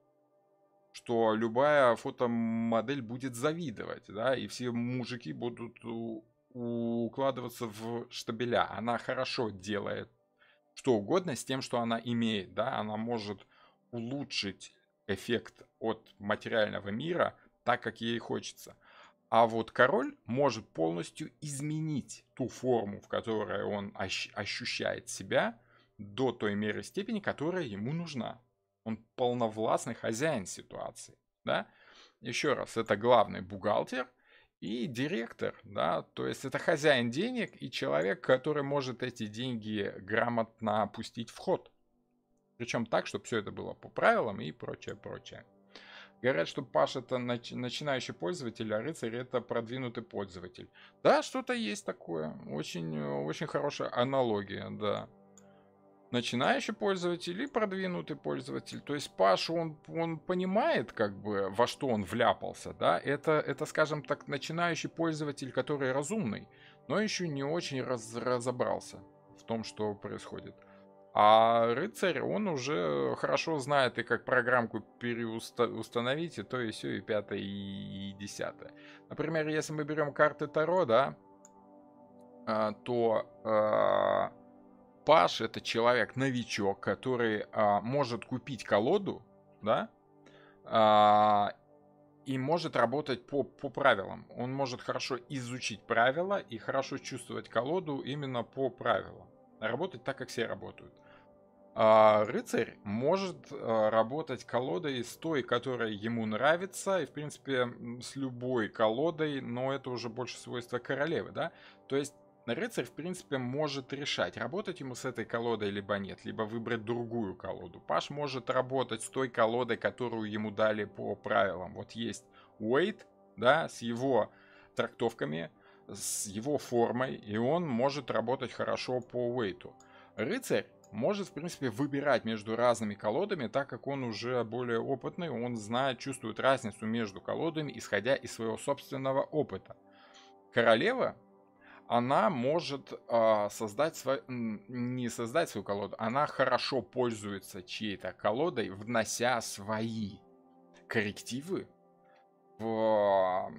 что любая фотомодель будет завидовать, да, и все мужики будут укладываться в штабеля. Она хорошо делает что угодно с тем, что она имеет, да, она может улучшить эффект от материального мира так, как ей хочется. А вот король может полностью изменить ту форму, в которой он ощущает себя, до той меры степени, которая ему нужна. Он полновластный хозяин ситуации, да. Еще раз, это главный бухгалтер и директор, да, то есть это хозяин денег и человек, который может эти деньги грамотно пустить в ход. Причем так, чтобы все это было по правилам и прочее, прочее. Говорят, что Паш это начинающий пользователь, а рыцарь это продвинутый пользователь. Да, что-то есть такое. Очень, очень хорошая аналогия, да. Начинающий пользователь и продвинутый пользователь. То есть Паш, он понимает, как бы, во что он вляпался, да. Это, скажем так, начинающий пользователь, который разумный, но еще не очень разобрался в том, что происходит. А рыцарь, он уже хорошо знает и как программку переустановить, и то, и все, и пятое, и десятое. Например, если мы берем карты Таро, да, то Паш это человек-новичок, который может купить колоду, да, и может работать по правилам. Он может хорошо изучить правила и хорошо чувствовать колоду именно по правилам. Работать так, как все работают. Рыцарь может работать колодой с той, которая ему нравится, и, в принципе, с любой колодой, но это уже больше свойство королевы, да? То есть рыцарь, в принципе, может решать, работать ему с этой колодой, либо нет, либо выбрать другую колоду. Паш может работать с той колодой, которую ему дали по правилам. Вот есть Уэйт, да, с его трактовками, с его формой, и он может работать хорошо по Уэйту. Рыцарь может, в принципе, выбирать между разными колодами, так как он уже более опытный, он знает, чувствует разницу между колодами, исходя из своего собственного опыта. Королева, она может не создать свою колоду, она хорошо пользуется чьей-то колодой, внося свои коррективы в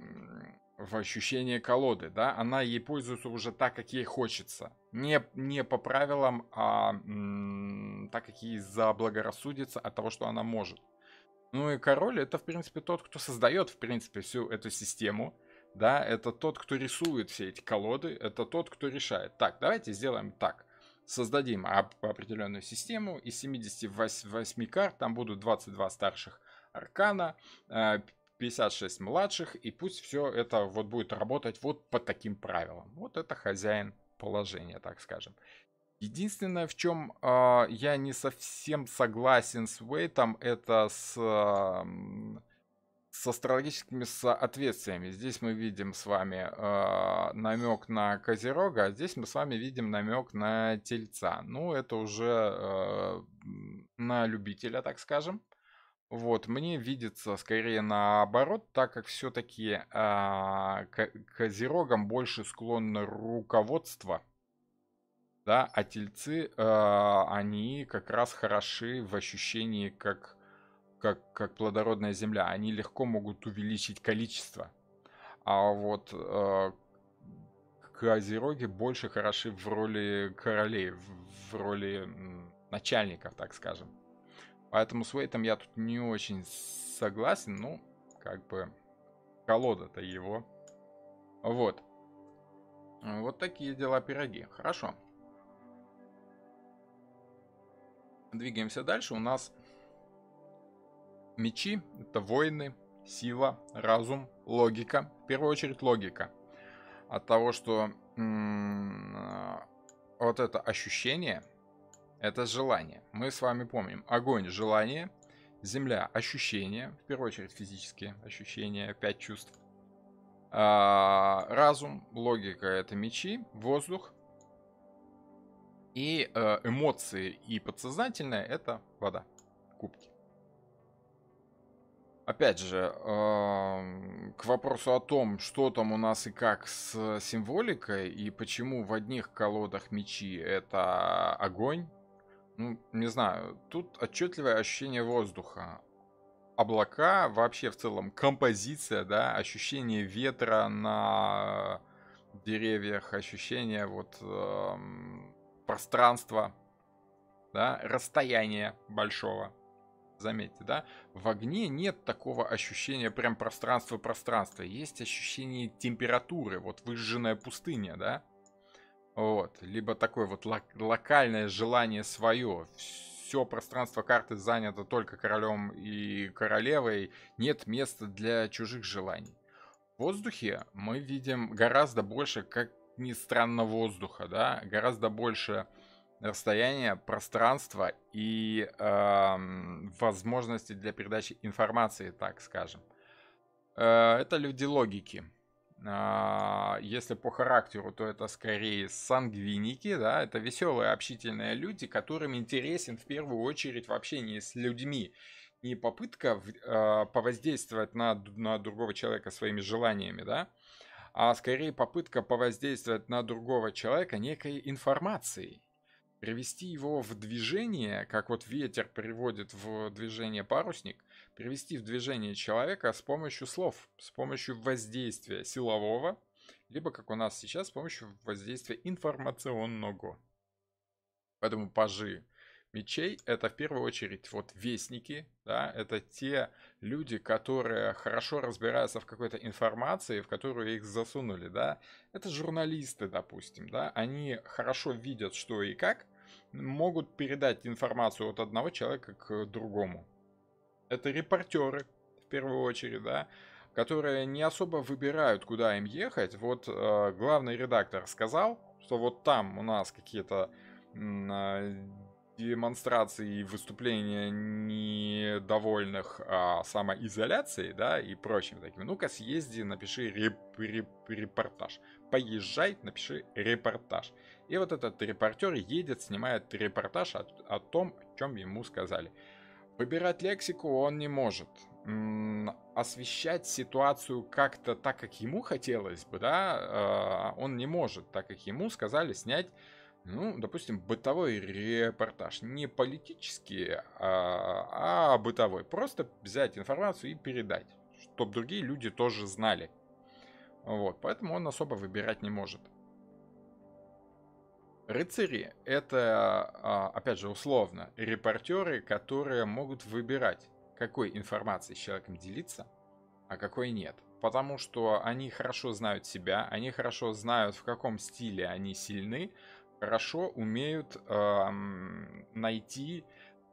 ощущение колоды, да, она ей пользуется уже так, как ей хочется. Не по правилам, а так, как ей заблагорассудится от того, что она может. Ну и король это, в принципе, тот, кто создает, в принципе, всю эту систему, да, это тот, кто рисует все эти колоды, это тот, кто решает. Так, давайте сделаем так. Создадим определенную систему, из 78 карт там будут 22 старших аркана, 56 младших, и пусть все это вот будет работать вот по таким правилам. Вот это хозяин положения, так скажем. Единственное, в чем я не совсем согласен с Уэйтом, это с с астрологическими соответствиями. Здесь мы видим с вами намек на Козерога, а здесь мы с вами видим намек на Тельца. Ну, это уже на любителя, так скажем. Вот, мне видится скорее наоборот, так как все-таки Козерогам больше склонно руководство, да, а тельцы, они как раз хороши в ощущении как плодородная земля. Они легко могут увеличить количество. А вот козероги больше хороши в роли королей, в роли начальников, так скажем. Поэтому с Уэйтом я тут не очень согласен. Ну, как бы колода-то его. Вот. Вот такие дела пироги. Хорошо. Двигаемся дальше. У нас мечи — это воины, сила, разум, логика. В первую очередь логика. От того, что вот это ощущение, это желание. Мы с вами помним. Огонь — желание, земля — ощущение, в первую очередь физические ощущения, 5 чувств. Разум, логика — это мечи, воздух. И эмоции и подсознательное — это вода, кубки. Опять же, к вопросу о том, что там у нас и как с символикой, и почему в одних колодах мечи — это огонь, ну, не знаю, тут отчетливое ощущение воздуха. Облака, вообще в целом композиция, да, ощущение ветра на деревьях, ощущение вот пространства, да, расстояния большого. Заметьте, да, в огне нет такого ощущения прям пространства-пространства. Есть ощущение температуры, вот выжженная пустыня, да. Вот, либо такое вот локальное желание свое. Все пространство карты занято только королем и королевой, нет места для чужих желаний. В воздухе мы видим гораздо больше, как ни странно, воздуха, да, гораздо больше расстояния, пространства и возможности для передачи информации, так скажем. Это люди логики. Если по характеру, то это скорее сангвиники, да, это веселые, общительные люди, которым интересен в первую очередь в общении с людьми. Не попытка повоздействовать на другого человека своими желаниями, да, а скорее попытка повоздействовать на другого человека некой информацией. Привести его в движение, как вот ветер приводит в движение парусник, привести в движение человека с помощью слов, с помощью воздействия силового, либо, как у нас сейчас, с помощью воздействия информационного. Поэтому пажи мечей — это в первую очередь вот вестники, да, это те люди, которые хорошо разбираются в какой-то информации, в которую их засунули, да. Это журналисты, допустим, да, они хорошо видят, что и как, могут передать информацию от одного человека к другому. Это репортеры, в первую очередь, да, которые не особо выбирают, куда им ехать. Вот главный редактор сказал, что вот там у нас какие-то демонстрации и выступления недовольных самоизоляцией, да, и прочим таким. Ну-ка съезди, напиши репортаж. Поезжай, напиши репортаж. И вот этот репортер едет, снимает репортаж о том, о чем ему сказали. Выбирать лексику он не может. Освещать ситуацию как-то так, как ему хотелось бы, да, он не может, так как ему сказали снять, ну, допустим, бытовой репортаж. Не политический, а бытовой. Просто взять информацию и передать, чтобы другие люди тоже знали. Вот, поэтому он особо выбирать не может. Рыцари — это, опять же, условно, репортеры, которые могут выбирать, какой информацией с человеком делиться, а какой нет. Потому что они хорошо знают себя, они хорошо знают, в каком стиле они сильны, хорошо умеют найти,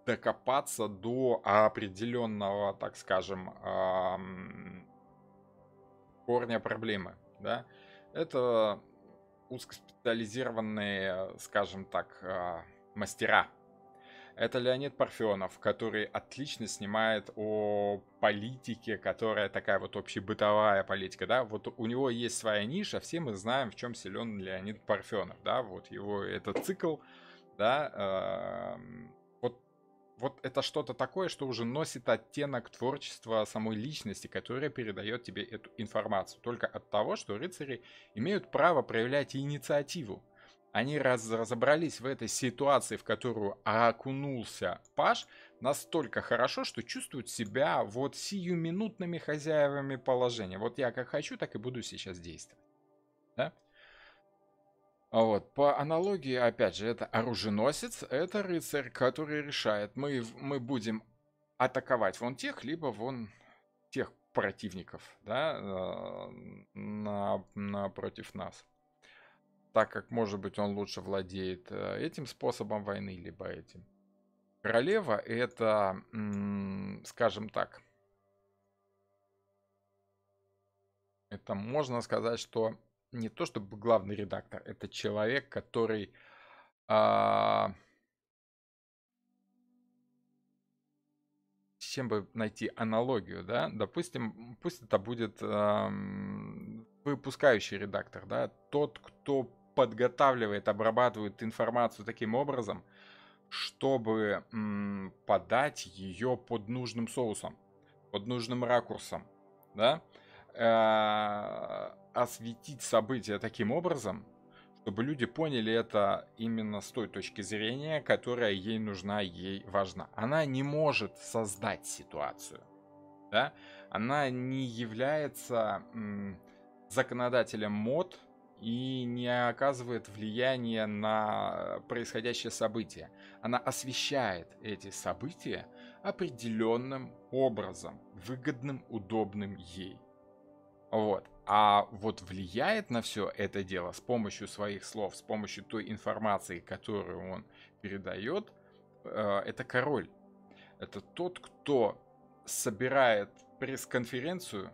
докопаться до определенного, так скажем, корня проблемы. Да? Это узкоспециализированные, скажем так, мастера. Это Леонид Парфенов, который отлично снимает о политике, которая такая вот общебытовая политика, да. Вот у него есть своя ниша, все мы знаем, в чем силен Леонид Парфенов, да. Вот его этот цикл, да, вот, вот это что-то такое, что уже носит оттенок творчества самой личности, которая передает тебе эту информацию. Только от того, что рыцари имеют право проявлять инициативу. Они разобрались в этой ситуации, в которую окунулся Паш, настолько хорошо, что чувствуют себя вот сиюминутными хозяевами положения. Вот я как хочу, так и буду сейчас действовать. Да? Вот, по аналогии, опять же, это оруженосец, это рыцарь, который решает, мы будем атаковать вон тех, либо вон тех противников, да, напротив нас. Так как, может быть, он лучше владеет этим способом войны, либо этим. Королева это, скажем так, это можно сказать, что не то чтобы главный редактор, это человек, который с чем бы найти аналогию, да? Допустим, пусть это будет выпускающий редактор, да? Тот, кто подготавливает, обрабатывает информацию таким образом, чтобы подать ее под нужным соусом, под нужным ракурсом, да? Осветить события таким образом, чтобы люди поняли это именно с той точки зрения, которая ей нужна, ей важна. Она не может создать ситуацию, да? Она не является законодателем мод и не оказывает влияния на происходящее событие. Она освещает эти события определенным образом, выгодным, удобным ей. Вот. А вот влияет на все это дело с помощью своих слов, с помощью той информации, которую он передает, это король. Это тот, кто собирает пресс-конференцию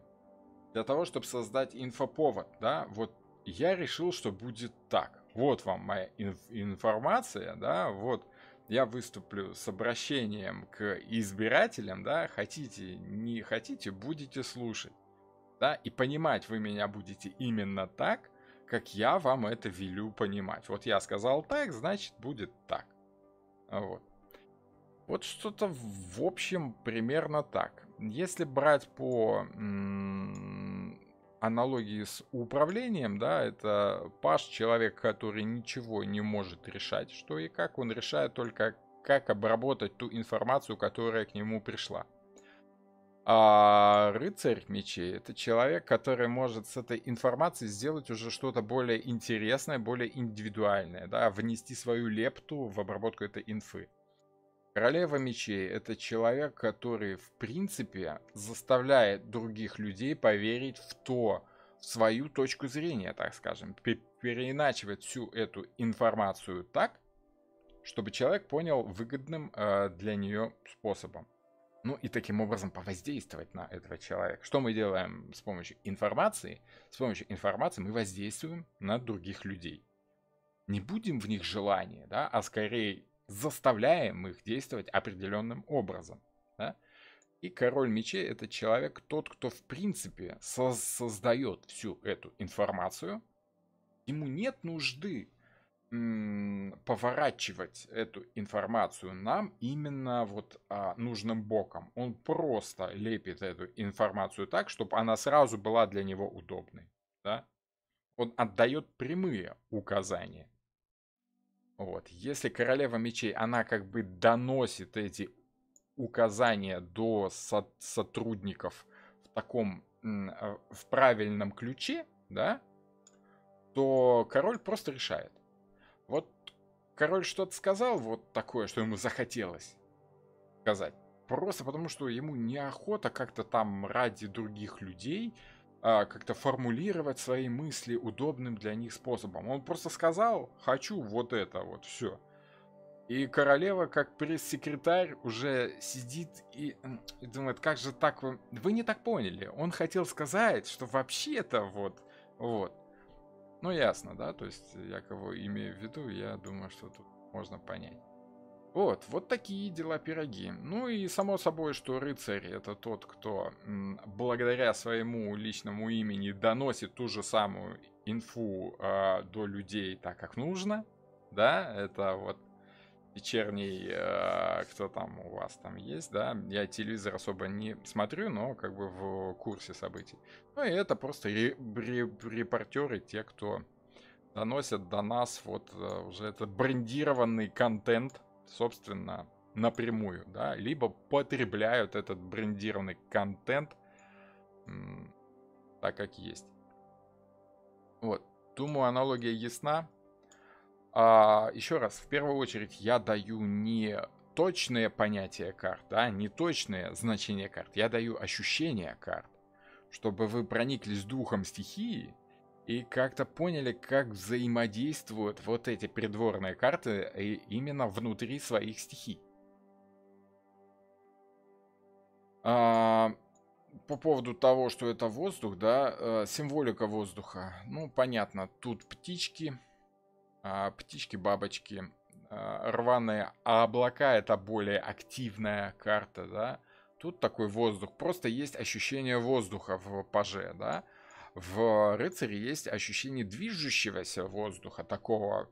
для того, чтобы создать инфоповод, да, вот я решил, что будет так. Вот вам моя информация, да, вот я выступлю с обращением к избирателям, да, хотите, не хотите, будете слушать, да, и понимать вы меня будете именно так, как я вам это велю понимать. Вот я сказал так, значит будет так. Вот. Вот что-то в общем примерно так. Если брать по аналогии с управлением, да, это Паш человек, который ничего не может решать, что и как, он решает только, как обработать ту информацию, которая к нему пришла. А рыцарь мечей — это человек, который может с этой информацией сделать уже что-то более интересное, более индивидуальное, да, внести свою лепту в обработку этой инфы. Королева мечей — это человек, который, в принципе, заставляет других людей поверить в свою точку зрения, так скажем, переиначивает всю эту информацию так, чтобы человек понял выгодным для нее способом. Ну и таким образом повоздействовать на этого человека. Что мы делаем с помощью информации? С помощью информации мы воздействуем на других людей. Не будем в них желания, да, а скорее заставляем их действовать определенным образом. Да? И король мечей — это человек, тот, кто в принципе создает всю эту информацию. Ему нет нужды поворачивать эту информацию нам именно вот нужным боком. Он просто лепит эту информацию так, чтобы она сразу была для него удобной. Да? Он отдает прямые указания. Вот. Если королева мечей, она как бы доносит эти указания до сотрудников в таком, в правильном ключе, да, то король просто решает. Вот король что-то сказал вот такое, что ему захотелось сказать. Просто потому, что ему неохота как-то там ради других людей как-то формулировать свои мысли удобным для них способом. Он просто сказал, хочу вот это вот, все. И королева, как пресс-секретарь, уже сидит и думает, как же так вы не так поняли. Он хотел сказать, что вообще-то вот. Ну, ясно, да? То есть, я кого имею в виду, я думаю, что тут можно понять. Вот такие дела пироги. Ну и само собой, что рыцарь это тот, кто благодаря своему личному имени доносит ту же самую инфу до людей так, как нужно. Да, это вот вечерний, кто там у вас там есть, да, я телевизор особо не смотрю, но как бы в курсе событий. Ну и это просто репортеры, те, кто доносят до нас вот уже этот брендированный контент, собственно, напрямую, да, либо потребляют этот брендированный контент так, как есть. Вот, думаю, аналогия ясна. Еще раз, в первую очередь, я даю не точные понятия карт, да, не точные значения карт, я даю ощущения карт, чтобы вы прониклись духом стихии и как-то поняли, как взаимодействуют вот эти придворные карты именно внутри своих стихий. А, По поводу того, что это воздух, да, символика воздуха. Ну, понятно, тут птички, птички-бабочки, рваные, а облака это более активная карта, да. Тут такой воздух, просто есть ощущение воздуха в паже, да. В рыцаре есть ощущение движущегося воздуха, такого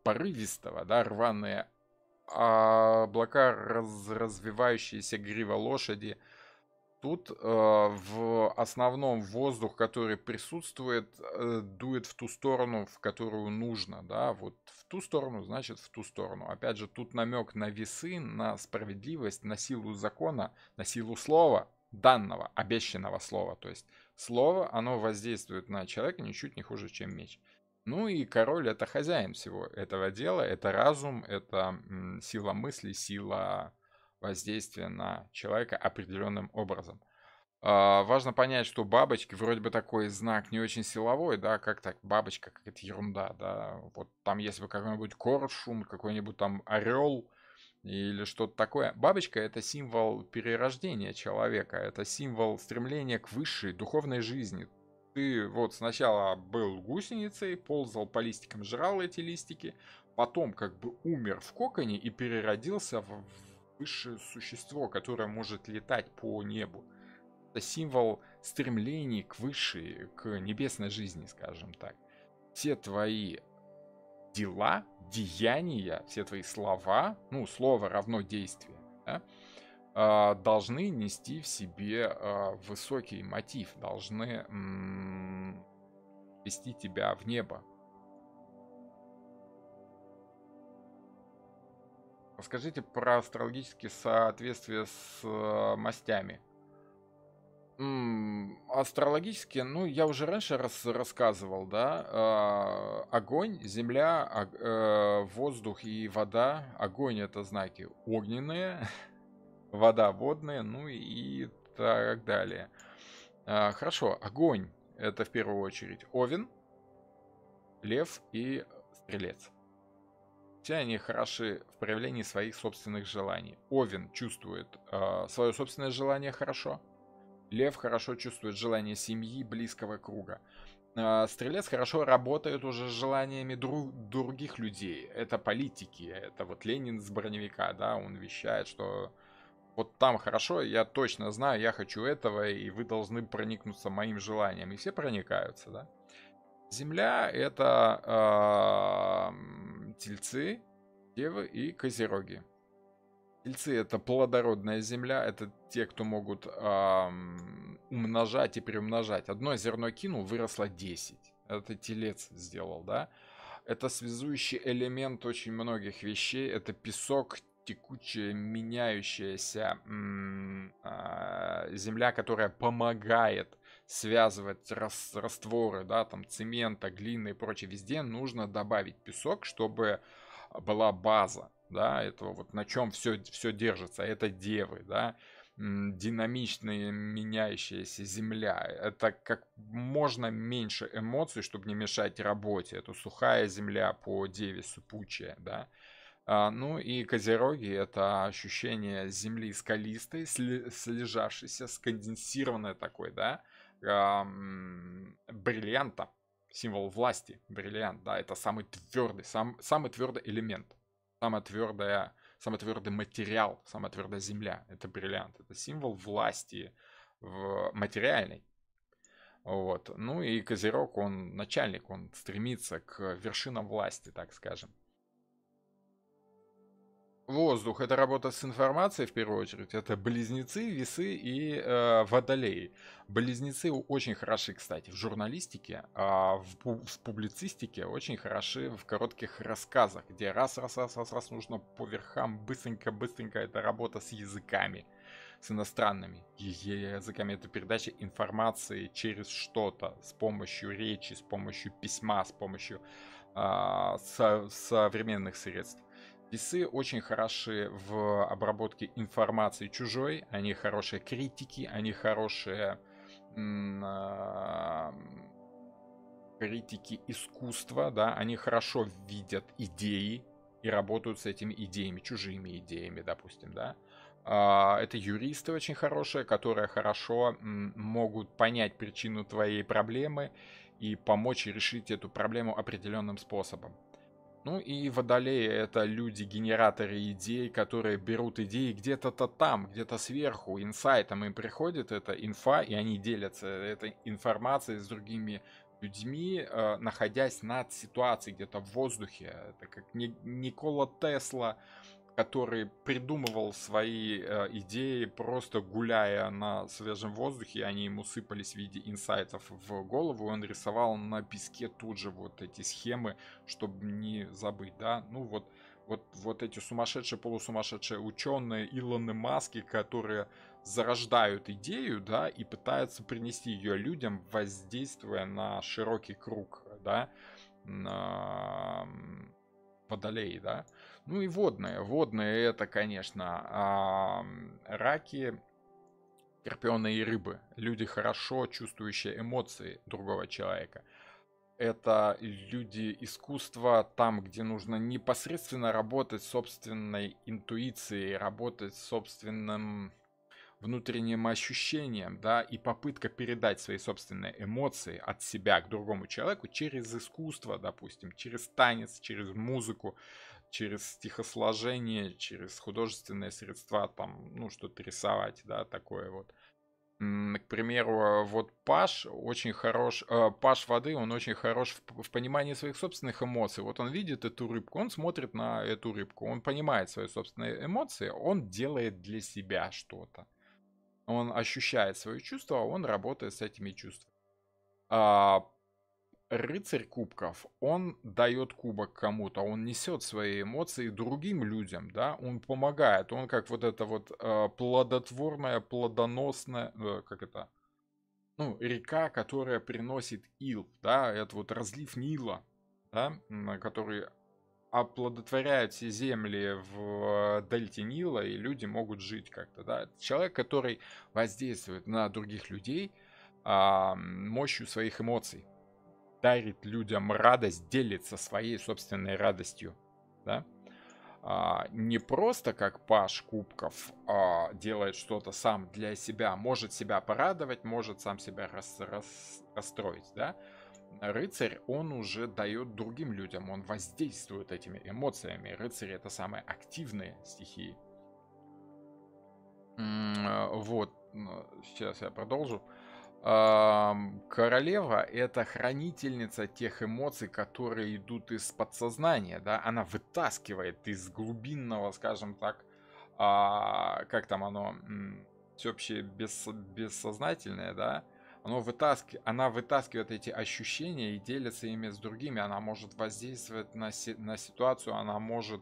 порывистого, да, рваные облака, развивающиеся грива лошади. Тут в основном воздух, который присутствует, дует в ту сторону, в которую нужно, да, вот в ту сторону, значит в ту сторону. Опять же, тут намек на весы, на справедливость, на силу закона, на силу слова, данного, обещанного слова. То есть слово, оно воздействует на человека ничуть не хуже, чем меч. Ну и король это хозяин всего этого дела, это разум, это сила мысли, сила воздействия на человека определенным образом. Важно понять, что бабочки вроде бы такой знак не очень силовой, да, как так, бабочка какая-то ерунда, да. Вот там если бы какой-нибудь коршун, какой-нибудь там орел или что-то такое. Бабочка это символ перерождения человека, это символ стремления к высшей духовной жизни. Ты вот сначала был гусеницей, ползал по листикам, жрал эти листики, потом как бы умер в коконе и переродился в высшее существо, которое может летать по небу. Это символ стремлений к высшей, к небесной жизни, скажем так. Все твои дела, деяния, все твои слова, ну, слово равно действие, да, должны нести в себе высокий мотив, должны вести тебя в небо. Расскажите про астрологические соответствия с мастями. Астрологически, ну, я уже раньше рассказывал, да, огонь, земля, воздух и вода. Огонь это знаки огненные, вода водные, ну и так далее. Хорошо, огонь это в первую очередь Овен, Лев и Стрелец. Все они хороши в проявлении своих собственных желаний. Овен чувствует свое собственное желание хорошо. Лев хорошо чувствует желание семьи, близкого круга. Стрелец хорошо работает уже с желаниями других людей. Это политики. Это вот Ленин с броневика, да, он вещает, что вот там хорошо, я точно знаю, я хочу этого, и вы должны проникнуться моим желанием. И все проникаются, да. Земля это тельцы, девы и козероги. Тельцы это плодородная земля, это те, кто могут умножать и приумножать. Одно зерно кинул, выросло 10. Это телец сделал, да? Это связующий элемент очень многих вещей. Это песок, текучая, меняющаяся земля, которая помогает связывать растворы, да, там цемента, глины и прочее. Везде нужно добавить песок, чтобы была база, да, этого вот на чем все держится, это девы, да, динамичная меняющаяся земля, это как можно меньше эмоций, чтобы не мешать работе, это сухая земля по деве сыпучая, да. Ну и козероги это ощущение земли скалистой, слежавшейся, сконденсированной такой, да, бриллианта, символ власти, бриллиант, да, это самый твердый, самый твердый элемент, самая твердая самый твердый материал, самая твердая земля. Это бриллиант. Это символ власти материальной. Вот. Ну и Козерог, он начальник, он стремится к вершинам власти, так скажем. Воздух — это работа с информацией в первую очередь. Это близнецы, весы и водолеи. Близнецы очень хороши, кстати, в журналистике, а в публицистике очень хороши в коротких рассказах, где раз нужно по верхам, быстренько. Это работа с языками, с иностранными языками. Это передача информации через что-то, с помощью речи, с помощью письма, с помощью современных средств. Весы очень хороши в обработке информации чужой, они хорошие критики, они хорошие критики искусства, да, они хорошо видят идеи и работают с этими идеями, чужими идеями, допустим, да. Это юристы очень хорошие, которые хорошо могут понять причину твоей проблемы и помочь решить эту проблему определенным способом. Ну и водолеи — это люди-генераторы идей, которые берут идеи где-то там, где-то сверху, инсайтом им приходит эта инфа, и они делятся этой информацией с другими людьми, находясь над ситуацией где-то в воздухе. Это как Никола Тесла, который придумывал свои идеи, просто гуляя на свежем воздухе, они ему сыпались в виде инсайтов в голову, и он рисовал на песке тут же вот эти схемы, чтобы не забыть, да, ну вот эти сумасшедшие, полусумасшедшие ученые Илоны Маски, которые зарождают идею, да, и пытаются принести ее людям, воздействуя на широкий круг, да, на водолей, да. Ну и водные. Водные — это, конечно, раки, скорпионы и рыбы. Люди, хорошо чувствующие эмоции другого человека. Это люди искусства там, где нужно непосредственно работать с собственной интуицией, работать с собственным внутренним ощущением, да, и попытка передать свои собственные эмоции от себя к другому человеку через искусство, допустим, через танец, через музыку, через стихосложение, через художественные средства, там, ну, что-то рисовать, да, такое вот. К примеру, вот Паш очень хорош, Паш воды, он очень хорош в понимании своих собственных эмоций. Вот он видит эту рыбку, он смотрит на эту рыбку, он понимает свои собственные эмоции, он делает для себя что-то. Он ощущает свои чувства, он работает с этими чувствами. А рыцарь кубков, он дает кубок кому-то, он несет свои эмоции другим людям, да, он помогает, он как вот это вот плодотворная, плодоносная, как это, ну, река, которая приносит ил, да, это вот разлив Нила, да, который оплодотворяют все земли в дельте Нила, и люди могут жить как-то, да. Это человек, который воздействует на других людей мощью своих эмоций, дарит людям радость, делится своей собственной радостью, да. Не просто как Паш Кубков делает что-то сам для себя, может себя порадовать, может сам себя расстроить, да. Рыцарь, он уже дает другим людям, он воздействует этими эмоциями. Рыцари — это самые активные стихии. Вот, сейчас я продолжу. Королева — это хранительница тех эмоций, которые идут из подсознания, да, она вытаскивает из глубинного, скажем так, как там оно, всеобщее бессознательное, да, она вытаскивает эти ощущения и делится ими с другими, она может воздействовать на ситуацию, она может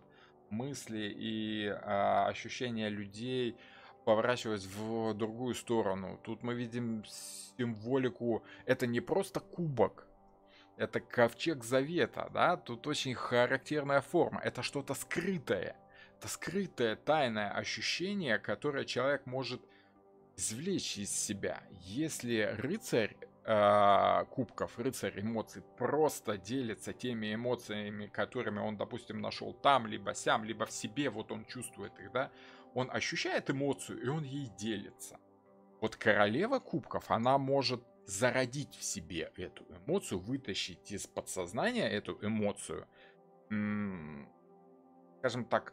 мысли и ощущения людей поворачивать в другую сторону. Тут мы видим символику. Это не просто кубок, это ковчег завета, да? Тут очень характерная форма. Это что-то скрытое. Это скрытое, тайное ощущение, которое человек может извлечь из себя. Если рыцарь кубков, рыцарь эмоций просто делится теми эмоциями, которыми он, допустим, нашел там, либо сям, либо в себе, вот он чувствует их, да, он ощущает эмоцию, и он ей делится. Вот королева кубков, она может зародить в себе эту эмоцию, вытащить из подсознания эту эмоцию, скажем так,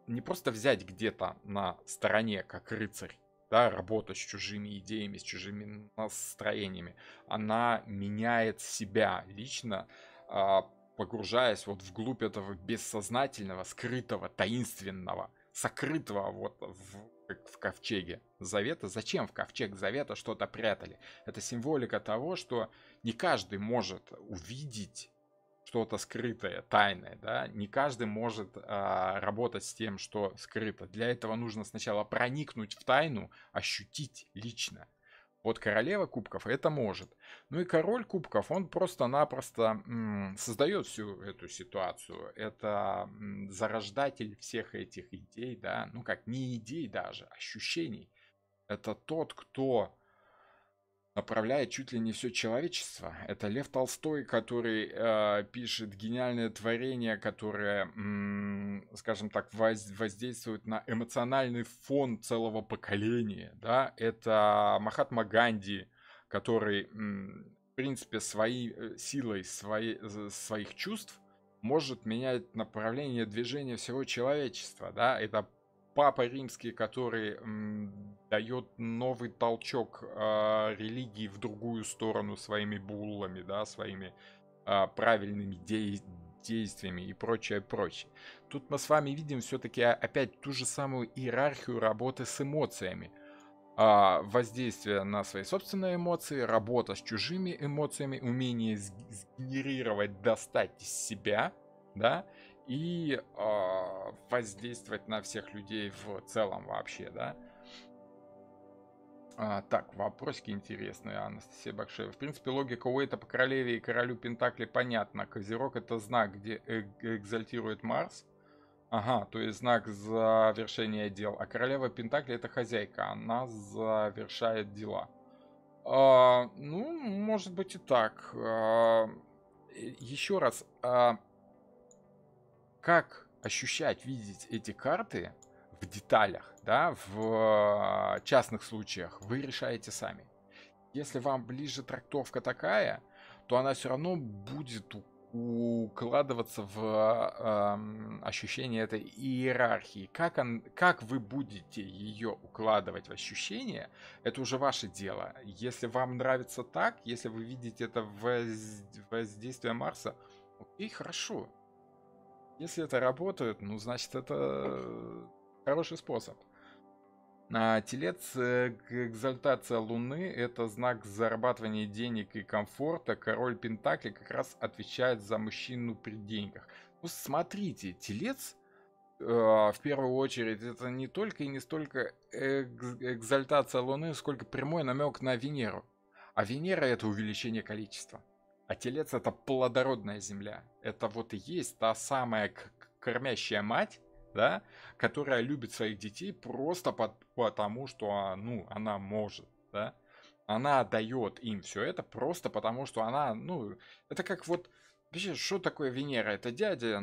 не просто взять где-то на стороне, как рыцарь, да, работать с чужими идеями, с чужими настроениями. Она меняет себя лично, погружаясь вот вглубь этого бессознательного, скрытого, таинственного, сокрытого вот как в ковчеге завета. Зачем в ковчег завета что-то прятали? Это символика того, что не каждый может увидеть что-то скрытое, тайное, да, не каждый может работать с тем, что скрыто. Для этого нужно сначала проникнуть в тайну, ощутить лично. Вот королева кубков это может. Ну и король кубков, он просто-напросто создает всю эту ситуацию. Это зарождатель всех этих идей, да, ну как не идей даже, ощущений. Это тот, кто направляет чуть ли не все человечество. Это Лев Толстой, который пишет гениальное творение, которое, скажем так, воздействует на эмоциональный фон целого поколения. Да? Это Махатма Ганди, который, в принципе, силой своих чувств может менять направление движения всего человечества. Да? Это Папа Римский, который дает новый толчок религии в другую сторону своими буллами, да, своими правильными действиями и прочее, прочее. Тут мы с вами видим все-таки опять ту же самую иерархию работы с эмоциями. Воздействие на свои собственные эмоции, работа с чужими эмоциями, умение сгенерировать, достать из себя, да, и воздействовать на всех людей в целом вообще, да. Так, вопросики интересные, Анастасия Бакшеева. В принципе, логика Уэйта по королеве и королю Пентакли понятна. Козерог — это знак, где экзальтирует Марс. Ага, то есть знак завершения дел. А королева Пентакли — это хозяйка, она завершает дела. Ну, может быть и так. Еще раз, как ощущать, видеть эти карты в деталях, да, в частных случаях, вы решаете сами. Если вам ближе трактовка такая, то она все равно будет укладываться в ощущение этой иерархии. Как вы будете ее укладывать в ощущение, это уже ваше дело. Если вам нравится так, если вы видите это воздействие Марса, окей, хорошо. Если это работает, ну, значит, это хороший способ. Телец, экзальтация Луны — это знак зарабатывания денег и комфорта. Король Пентакли как раз отвечает за мужчину при деньгах. Ну, смотрите, Телец в первую очередь это не только и не столько экзальтация Луны, сколько прямой намек на Венеру. А Венера — это увеличение количества. А Телец — это плодородная земля. Это вот и есть та самая кормящая мать, да, которая любит своих детей просто потому, что ну, она может, да. Она дает им все это просто потому, что она, ну, это как вот, вообще, что такое Венера? Это дядя,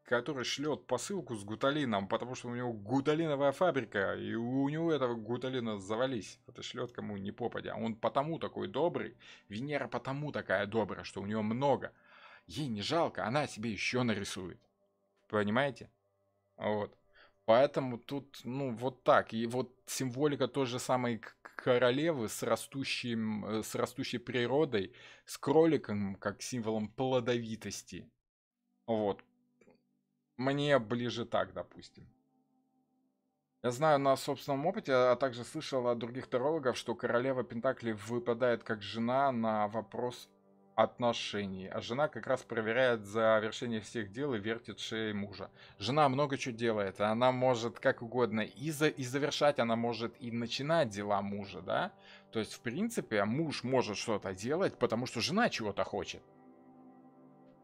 который шлет посылку с гуталином, потому что у него гуталиновая фабрика, и у него этого гуталина завались. Это шлет кому не попадя. Он потому такой добрый, Венера потому такая добрая, что у него много. Ей не жалко, она себе еще нарисует. Понимаете? Вот. Поэтому тут, ну, вот так. И вот символика той же самой королевы с растущей природой, с кроликом, как символом плодовитости. Вот. Мне ближе так, допустим. Я знаю на собственном опыте, а также слышал от других тарологов, что королева Пентакли выпадает как жена на вопрос отношений, а жена как раз проверяет завершение всех дел и вертит шеей мужа. Жена много чего делает, она может как угодно и завершать, она может и начинать дела мужа, да? То есть, в принципе, муж может что-то делать, потому что жена чего-то хочет.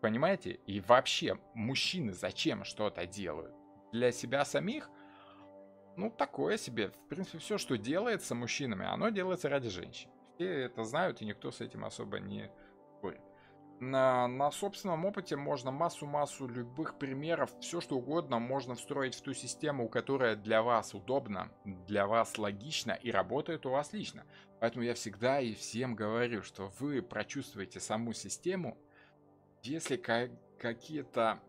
Понимаете? И вообще, мужчины зачем что-то делают? Для себя самих? Ну, такое себе. В принципе, все, что делается мужчинами, оно делается ради женщин. Все это знают, и никто с этим особо не спорит. На собственном опыте можно массу любых примеров, все что угодно можно встроить в ту систему, которая для вас удобна, для вас логична и работает у вас лично. Поэтому я всегда и всем говорю, что вы прочувствуете саму систему, если какие-то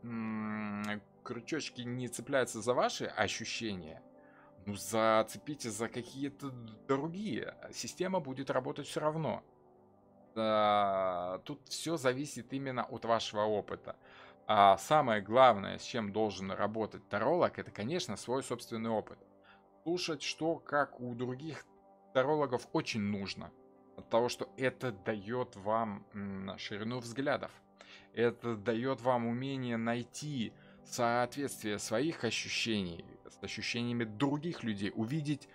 крючочки не цепляются за ваши ощущения, ну зацепите за какие-то другие. Система будет работать все равно. Тут все зависит именно от вашего опыта. А самое главное, с чем должен работать таролог, это, конечно, свой собственный опыт. Слушать, что, как у других тарологов, очень нужно. От того, что это дает вам ширину взглядов. Это дает вам умение найти соответствие своих ощущений с ощущениями других людей, увидеть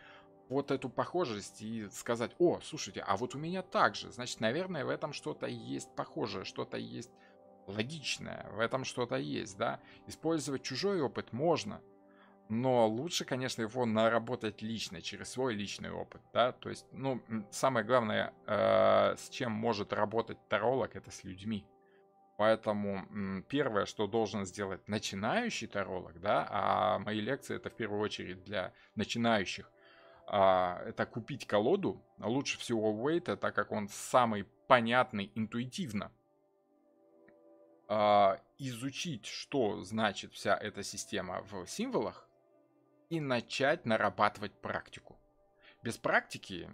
вот эту похожесть и сказать: о, слушайте, а вот у меня так же, значит, наверное, в этом что-то есть похожее, что-то есть логичное, в этом что-то есть, да. Использовать чужой опыт можно, но лучше, конечно, его наработать лично, через свой личный опыт, да. То есть, ну, самое главное, с чем может работать таролог, это с людьми. Поэтому первое, что должен сделать начинающий таролог, да, а мои лекции это в первую очередь для начинающих, это купить колоду, а лучше всего Уэйта, так как он самый понятный интуитивно, изучить, что значит вся эта система в символах и начать нарабатывать практику. Без практики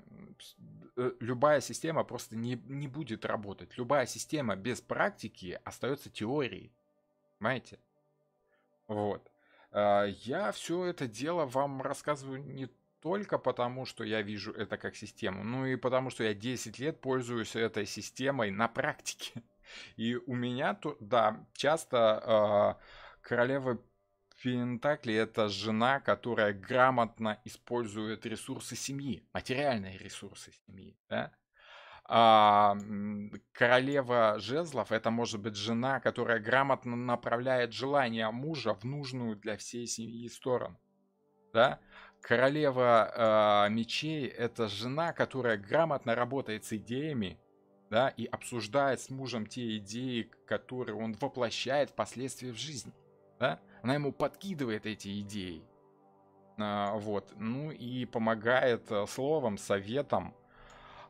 любая система просто не будет работать. Любая система без практики остается теорией. Понимаете? Вот. Я все это дело вам рассказываю не только потому, что я вижу это как систему, но и потому, что я 10 лет пользуюсь этой системой на практике. И у меня, да, часто королева Пентакли — это жена, которая грамотно использует ресурсы семьи, материальные ресурсы семьи, да? Королева жезлов — это может быть жена, которая грамотно направляет желания мужа в нужную для всей семьи сторону, да? Королева мечей — это жена, которая грамотно работает с идеями, да, и обсуждает с мужем те идеи, которые он воплощает впоследствии в жизни, да? Она ему подкидывает эти идеи, вот, ну и помогает словом, советом.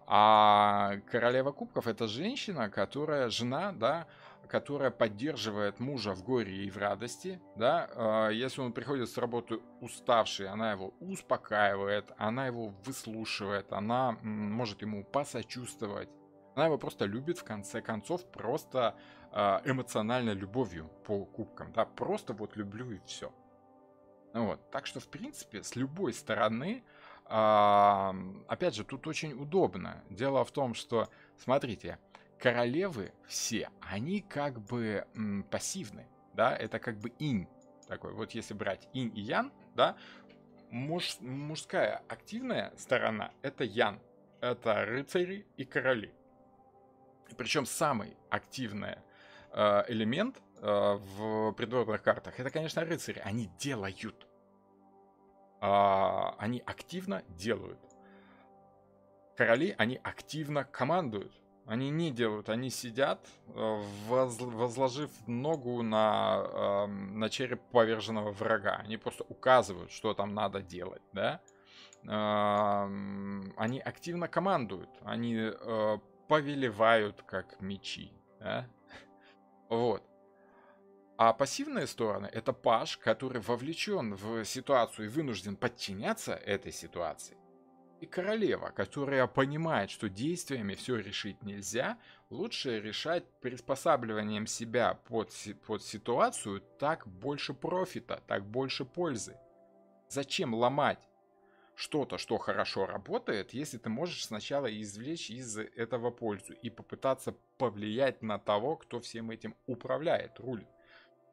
А королева кубков — это женщина, которая жена, да, которая поддерживает мужа в горе и в радости, да. Если он приходит с работы уставший, она его успокаивает, она его выслушивает, она может ему посочувствовать. Она его просто любит, в конце концов, просто эмоциональной любовью по кубкам, да, просто вот люблю и все. Вот. Так что, в принципе, с любой стороны, опять же, тут очень удобно. Дело в том, что, смотрите, королевы все, они как бы пассивны, да, это как бы инь такой. Вот если брать инь и ян, да, мужская активная сторона — это ян, это рыцари и короли. Причем самый активный элемент в придворных картах — это, конечно, рыцари. Они делают. Они активно делают. Короли, они активно командуют. Они не делают, они сидят, возложив ногу на череп поверженного врага. Они просто указывают, что там надо делать, да? Они активно командуют, они повелевают как мечи, да? Вот. А пассивные стороны — это паж, который вовлечен в ситуацию и вынужден подчиняться этой ситуации. И королева, которая понимает, что действиями все решить нельзя, лучше решать приспосабливанием себя под ситуацию, так больше профита, так больше пользы. Зачем ломать что-то, что хорошо работает, если ты можешь сначала извлечь из этого пользу и попытаться повлиять на того, кто всем этим управляет, рулит.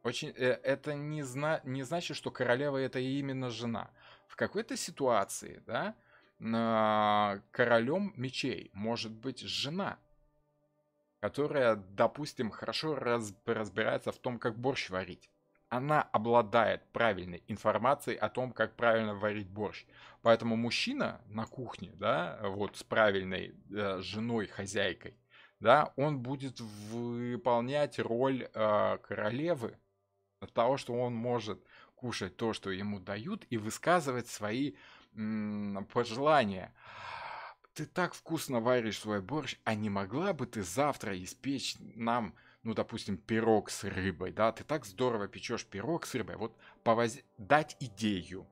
Это не значит, что королева — это именно жена. В какой-то ситуации, да, королем мечей может быть жена, которая, допустим, хорошо разбирается в том, как борщ варить. Она обладает правильной информацией о том, как правильно варить борщ. Поэтому мужчина на кухне, да, вот с правильной женой, хозяйкой, да, он будет выполнять роль королевы, от того, что он может кушать то, что ему дают, и высказывать свои пожелания. Ты так вкусно варишь свой борщ, а не могла бы ты завтра испечь нам ну, допустим, пирог с рыбой, да, ты так здорово печешь пирог с рыбой, вот дать идею,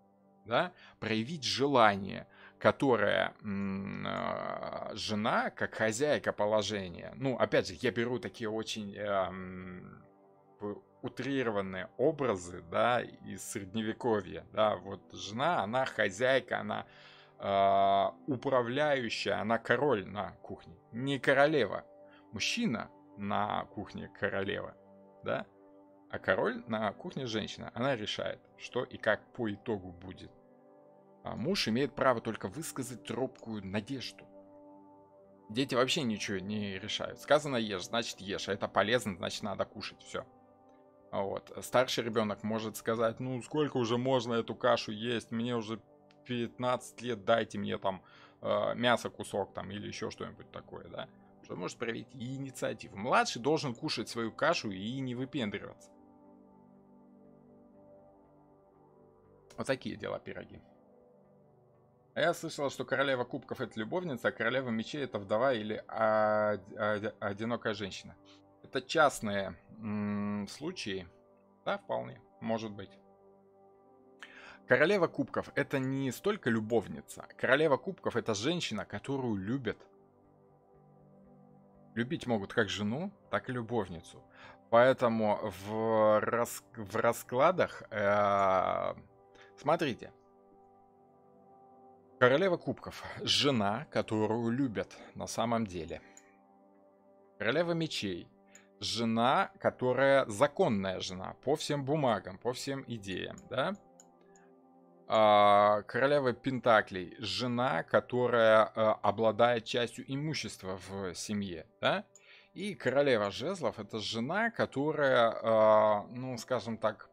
да, проявить желание, которое жена, как хозяйка положения, ну, опять же, я беру такие очень утрированные образы, да, из средневековья, да, вот жена, она хозяйка, она управляющая, она король на кухне, не королева. Мужчина на кухне королева, да, а король на кухне женщина. Она решает, что и как по итогу будет. А муж имеет право только высказать робкую надежду. Дети вообще ничего не решают. Сказано ешь, значит ешь. А это полезно, значит надо кушать. Все. Вот. Старший ребенок может сказать, ну сколько уже можно эту кашу есть, мне уже 15 лет, дайте мне там мясо кусок там или еще что-нибудь такое, да. Что может проявить и инициативу. Младший должен кушать свою кашу и не выпендриваться. Вот такие дела пироги. А я слышал, что королева кубков это любовница, а королева мечей это вдова или одинокая женщина. Это частные случаи. Да, вполне, может быть. Королева кубков это не столько любовница. Королева кубков это женщина, которую любят. Любить могут как жену, так и любовницу. Поэтому в раскладах, смотрите, королева кубков – жена, которую любят на самом деле. Королева мечей – жена, которая законная жена по всем бумагам, по всем идеям, да? Королева пентаклей – жена, которая обладает частью имущества в семье, да? И королева жезлов – это жена, которая, ну, скажем так,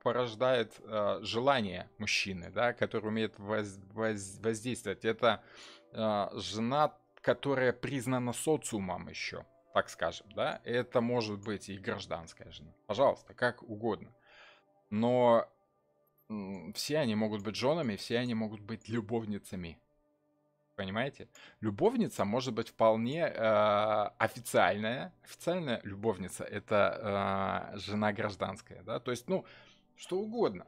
порождает желание мужчины, да, который умеет воздействовать. Это жена, которая признана социумом еще, так скажем, да. Это может быть и гражданская жена. Пожалуйста, как угодно. Но все они могут быть женами, все они могут быть любовницами. Понимаете? Любовница может быть вполне официальная. Официальная любовница это жена гражданская, да. То есть, ну, что угодно.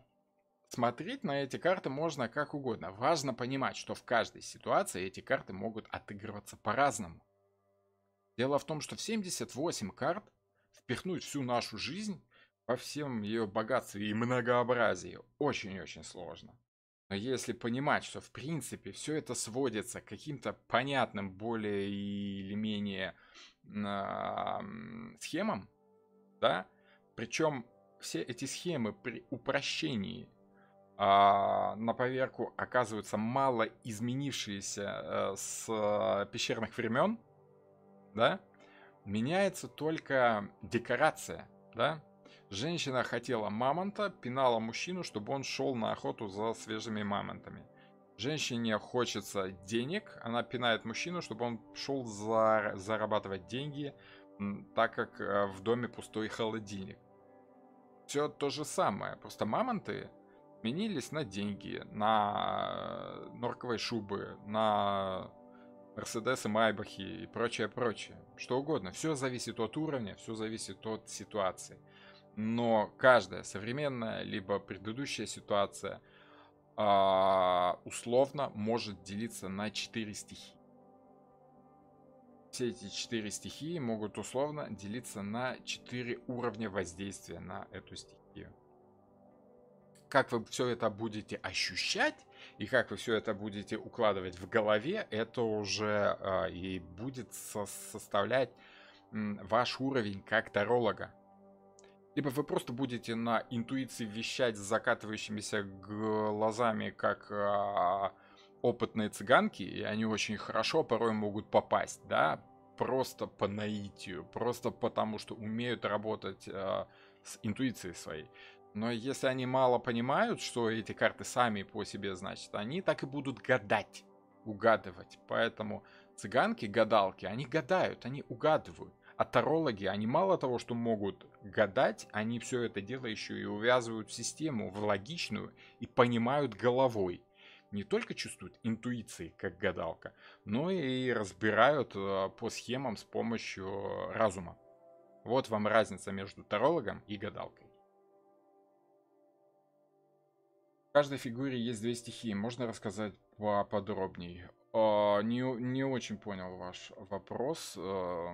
Смотреть на эти карты можно как угодно. Важно понимать, что в каждой ситуации эти карты могут отыгрываться по-разному. Дело в том, что в 78 карт впихнуть всю нашу жизнь во всем ее богатстве и многообразии очень-очень сложно. Но если понимать, что в принципе все это сводится к каким-то понятным более или менее схемам, да, причем все эти схемы при упрощении на поверку оказываются мало изменившиеся с пещерных времен, да, меняется только декорация, да. Женщина хотела мамонта, пинала мужчину, чтобы он шел на охоту за свежими мамонтами. Женщине хочется денег, она пинает мужчину, чтобы он шел зарабатывать деньги, так как в доме пустой холодильник. Все то же самое, просто мамонты менились на деньги, на норковые шубы, на Мерседесы, Майбахи и прочее, прочее. Что угодно. Все зависит от уровня, все зависит от ситуации. Но каждая современная, либо предыдущая ситуация условно может делиться на 4 стихии. Все эти 4 стихии могут условно делиться на 4 уровня воздействия на эту стихию. Как вы все это будете ощущать и как вы все это будете укладывать в голове, это уже и будет составлять ваш уровень как таролога. Либо вы просто будете на интуиции вещать с закатывающимися глазами, как опытные цыганки, и они очень хорошо порой могут попасть, да, просто по наитию, просто потому что умеют работать с интуицией своей. Но если они мало понимают, что эти карты сами по себе значат, они так и будут гадать, угадывать. Поэтому цыганки, гадалки, они гадают, они угадывают. А тарологи, они мало того, что могут гадать, они все это дело еще и увязывают в систему, в логичную, и понимают головой. Не только чувствуют интуицией, как гадалка, но и разбирают по схемам с помощью разума. Вот вам разница между тарологом и гадалкой. В каждой фигуре есть две стихии. Можно рассказать поподробней? Не очень понял ваш вопрос. В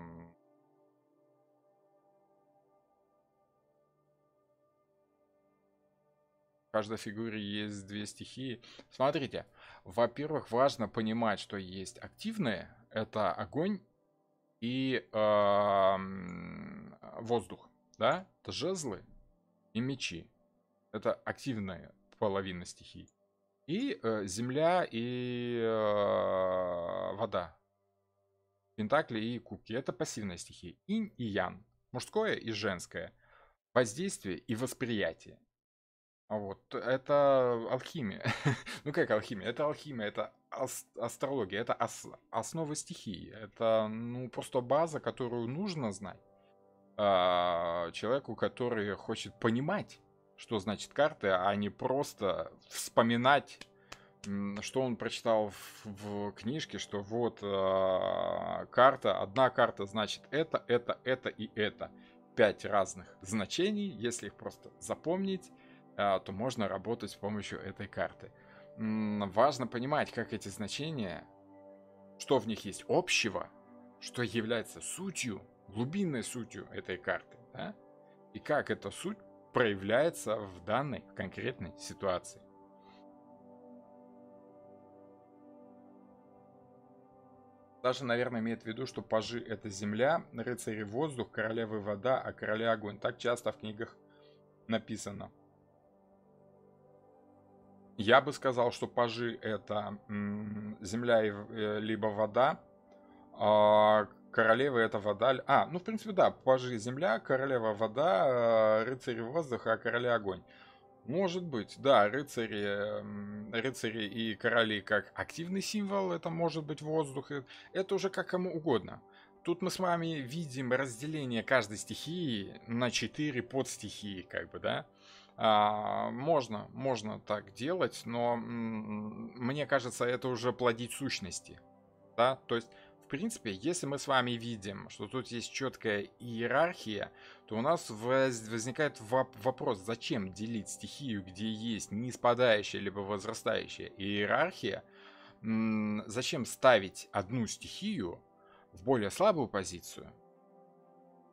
каждой фигуре есть две стихии. Смотрите, во-первых, важно понимать, что есть активные. Это огонь и воздух. Да? Это жезлы и мечи. Это активная половина стихий. И земля и вода. Пентакли и кубки. Это пассивная стихия. Инь и ян. Мужское и женское. Воздействие и восприятие. Вот. Это алхимия. Ну как алхимия? Это алхимия, это астрология, это основы стихии. Это ну просто база, которую нужно знать человеку, который хочет понимать, что значит карты, а не просто вспоминать, что он прочитал в книжке, что вот карта, одна карта значит это и это. 5 разных значений, если их просто запомнить, то можно работать с помощью этой карты. Важно понимать, как эти значения, что в них есть общего, что является сутью, глубинной сутью этой карты, да? И как эта суть проявляется в данной конкретной ситуации. Даже, наверное, имеет в виду, что пажи — это земля, рыцари — воздух, королевы — вода, а короли — огонь. Так часто в книгах написано. Я бы сказал, что пажи — это земля либо вода, а королевы — это вода. Ну, в принципе, да, пажи — земля, королева — вода, рыцари — воздух, а короли — огонь. Может быть, да, рыцари и короли как активный символ, это может быть воздух, это уже как кому угодно. Тут мы с вами видим разделение каждой стихии на 4 подстихии, как бы, да. Можно так делать, но мне кажется, это уже плодить сущности, да, то есть в принципе, если мы с вами видим, что тут есть четкая иерархия, то у нас возникает вопрос, зачем делить стихию, где есть ниспадающая либо возрастающая иерархия, зачем ставить одну стихию в более слабую позицию,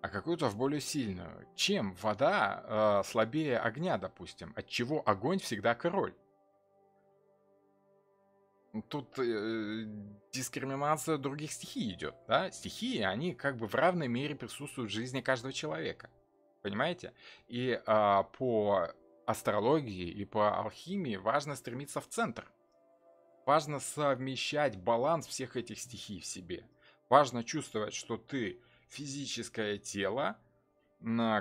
а какую-то в более сильную. Чем вода слабее огня, допустим, от чего огонь всегда король? Тут дискриминация других стихий идет, да? Стихии, они как бы в равной мере присутствуют в жизни каждого человека, понимаете? И по астрологии и по алхимии важно стремиться в центр. Важно совмещать баланс всех этих стихий в себе. Важно чувствовать, что ты физическое тело,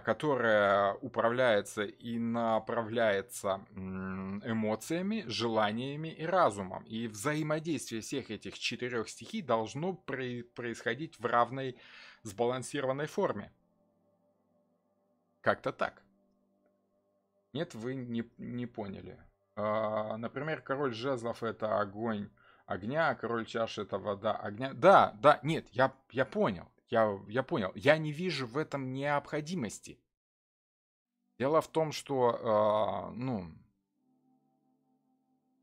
которая управляется и направляется эмоциями, желаниями и разумом. И взаимодействие всех этих 4 стихий должно происходить в равной сбалансированной форме. Как-то так. Нет, вы не поняли. Например, король жезлов — это огонь огня, а король чаш — это вода огня. Да, нет, я понял. Я понял. Я не вижу в этом необходимости. Дело в том, что,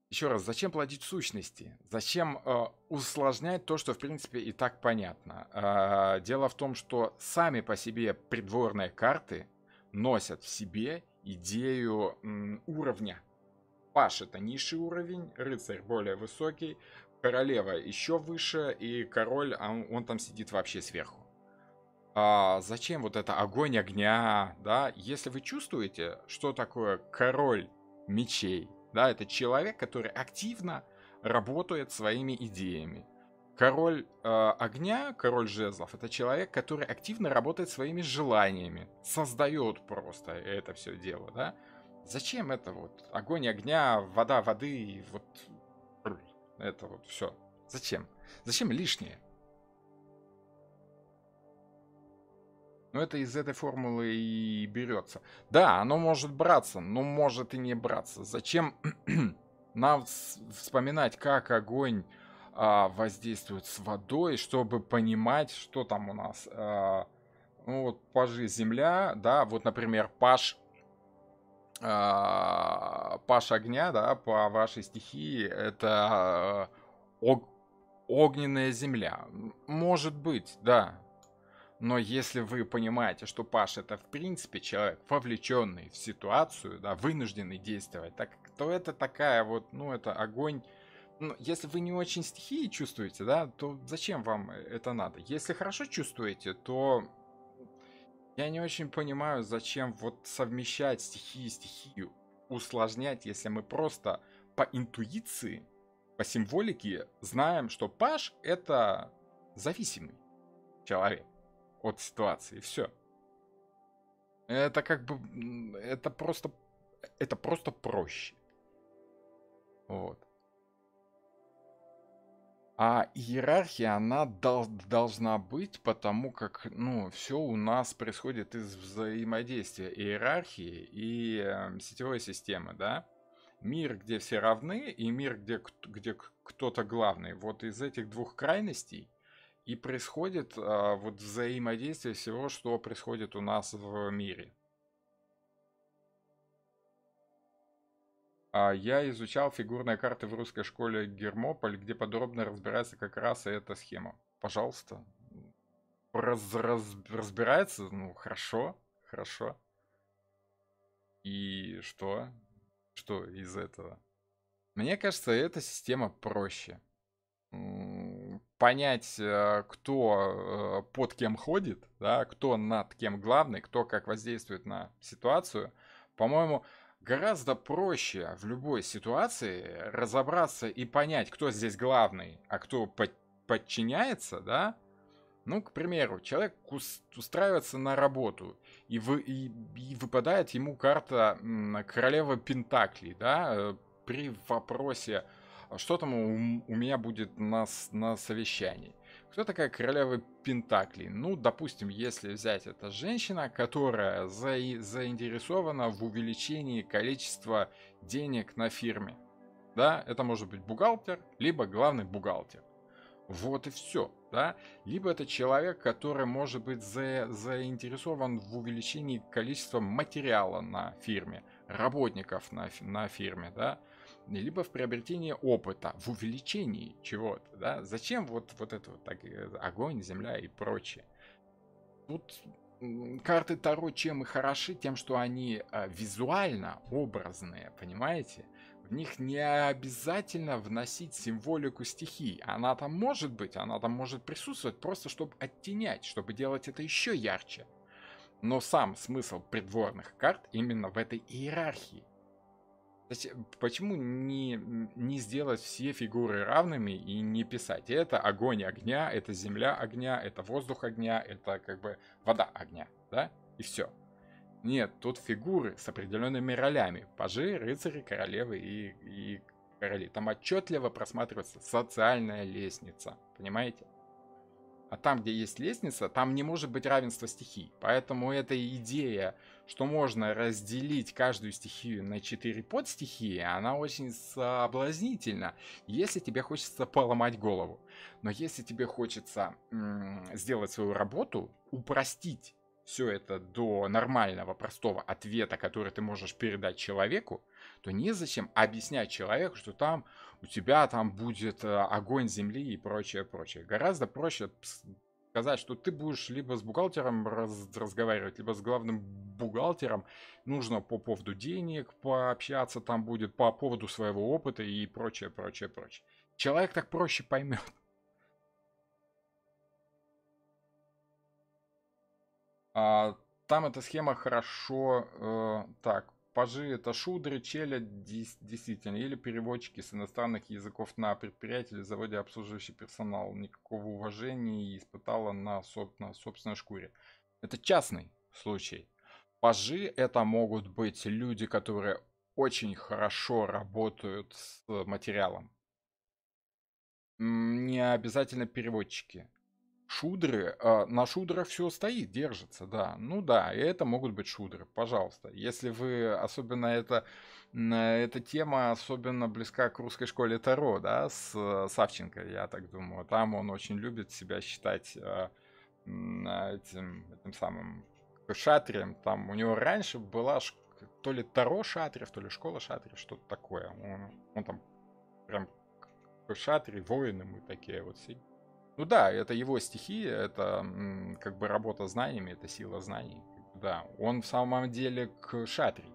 еще раз, зачем плодить сущности? Зачем усложнять то, что, в принципе, и так понятно? Дело в том, что сами по себе придворные карты носят в себе идею уровня. Паш — это низший уровень, рыцарь более высокий, королева еще выше, и король, он там сидит вообще сверху. Зачем вот это огонь огня, да? Если вы чувствуете, что такое король мечей, да, это человек, который активно работает своими идеями. Король огня, король жезлов — это человек, который активно работает своими желаниями, создает просто это все дело, да? Зачем это вот огонь огня, вода воды, и вот это вот все? Зачем? Зачем лишнее? Ну, это из этой формулы и берется. Да, оно может браться, но может и не браться. Зачем нам вспоминать, как огонь воздействует с водой, чтобы понимать, что там у нас Ну, вот пажи земля, да, вот, например, паш огня, да, по вашей стихии, это огненная земля. Может быть, да. Но если вы понимаете, что Паш это в принципе человек, вовлеченный в ситуацию, да, вынужденный действовать, так, то это такая вот, ну, это огонь. Ну, если вы не очень стихии чувствуете, да, то зачем вам это надо? Если хорошо чувствуете, то я не очень понимаю, зачем вот совмещать стихии и стихию, усложнять, если мы просто по интуиции, по символике знаем, что Паш это зависимый человек от ситуации. Все. Это как бы это просто проще. Вот. А иерархия, она должна быть, потому как, ну, все у нас происходит из взаимодействия иерархии и сетевой системы, да? Мир, где все равны, и мир, где кто-то главный. Вот из этих двух крайностей и происходит вот взаимодействие всего, что происходит у нас в мире. Я изучал фигурные карты в русской школе Гермополь, где подробно разбирается как раз и эта схема. Пожалуйста. Разбирается? Ну, хорошо, хорошо. И что? Что из этого? Мне кажется, эта система проще. Понять, кто под кем ходит, да, кто над кем главный, кто как воздействует на ситуацию, по-моему, гораздо проще в любой ситуации разобраться и понять, кто здесь главный, а кто подчиняется, да. Ну, к примеру, человек устраивается на работу, и выпадает ему карта королева Пентаклей, да, при вопросе, что там у меня будет на совещании. Кто такая королева Пентаклей? Ну, допустим, если взять это женщина, которая заинтересована в увеличении количества денег на фирме. Да, это может быть бухгалтер, либо главный бухгалтер. Вот и все, да. Либо это человек, который может быть заинтересован в увеличении количества материала на фирме, работников на фирме, да. Либо в приобретении опыта, в увеличении чего-то, да. Зачем вот это вот так, огонь, земля и прочее? Тут карты Таро чем и хороши, тем, что они визуально образные, понимаете? В них не обязательно вносить символику стихий. Она там может быть, она там может присутствовать, просто чтобы оттенять, чтобы делать это еще ярче. Но сам смысл придворных карт именно в этой иерархии. Почему не сделать все фигуры равными и не писать? Это огонь огня, это земля огня, это воздух огня, это как бы вода огня, да? И все. Нет, тут фигуры с определенными ролями. Пажи, рыцари, королевы и короли. Там отчетливо просматривается социальная лестница. Понимаете? А там, где есть лестница, там не может быть равенства стихий. Поэтому эта идея, что можно разделить каждую стихию на 4 подстихии, она очень соблазнительна, если тебе хочется поломать голову. Но если тебе хочется сделать свою работу, упростить все это до нормального, простого ответа, который ты можешь передать человеку, то незачем объяснять человеку, что там у тебя там будет огонь земли и прочее, прочее. Гораздо проще сказать, что ты будешь либо с бухгалтером разговаривать, либо с главным бухгалтером. Нужно по поводу денег пообщаться, там будет по поводу своего опыта и прочее, прочее, прочее. Человек так проще поймет. А, там эта схема хорошо. Так, пажи это шудры, челядь, действительно, или переводчики с иностранных языков на предприятии или заводе обслуживающий персонал. Никакого уважения не испытала на собственной шкуре. Это частный случай. Пажи это могут быть люди, которые очень хорошо работают с материалом. Не обязательно переводчики. Шудры, на шудрах все стоит, держится, да. Ну да, и это могут быть шудры, пожалуйста. Если вы, особенно эта тема особенно близка к русской школе Таро, да, с Савченко, я так думаю. Там он очень любит себя считать этим самым шатрием. Там у него раньше была то ли Таро шатрев, то ли школа шатрев, что-то такое. Он там прям шатри, воины мы такие вот все. Ну да, это его стихия, это как бы работа знаниями, это сила знаний. Да, он в самом деле к шатри.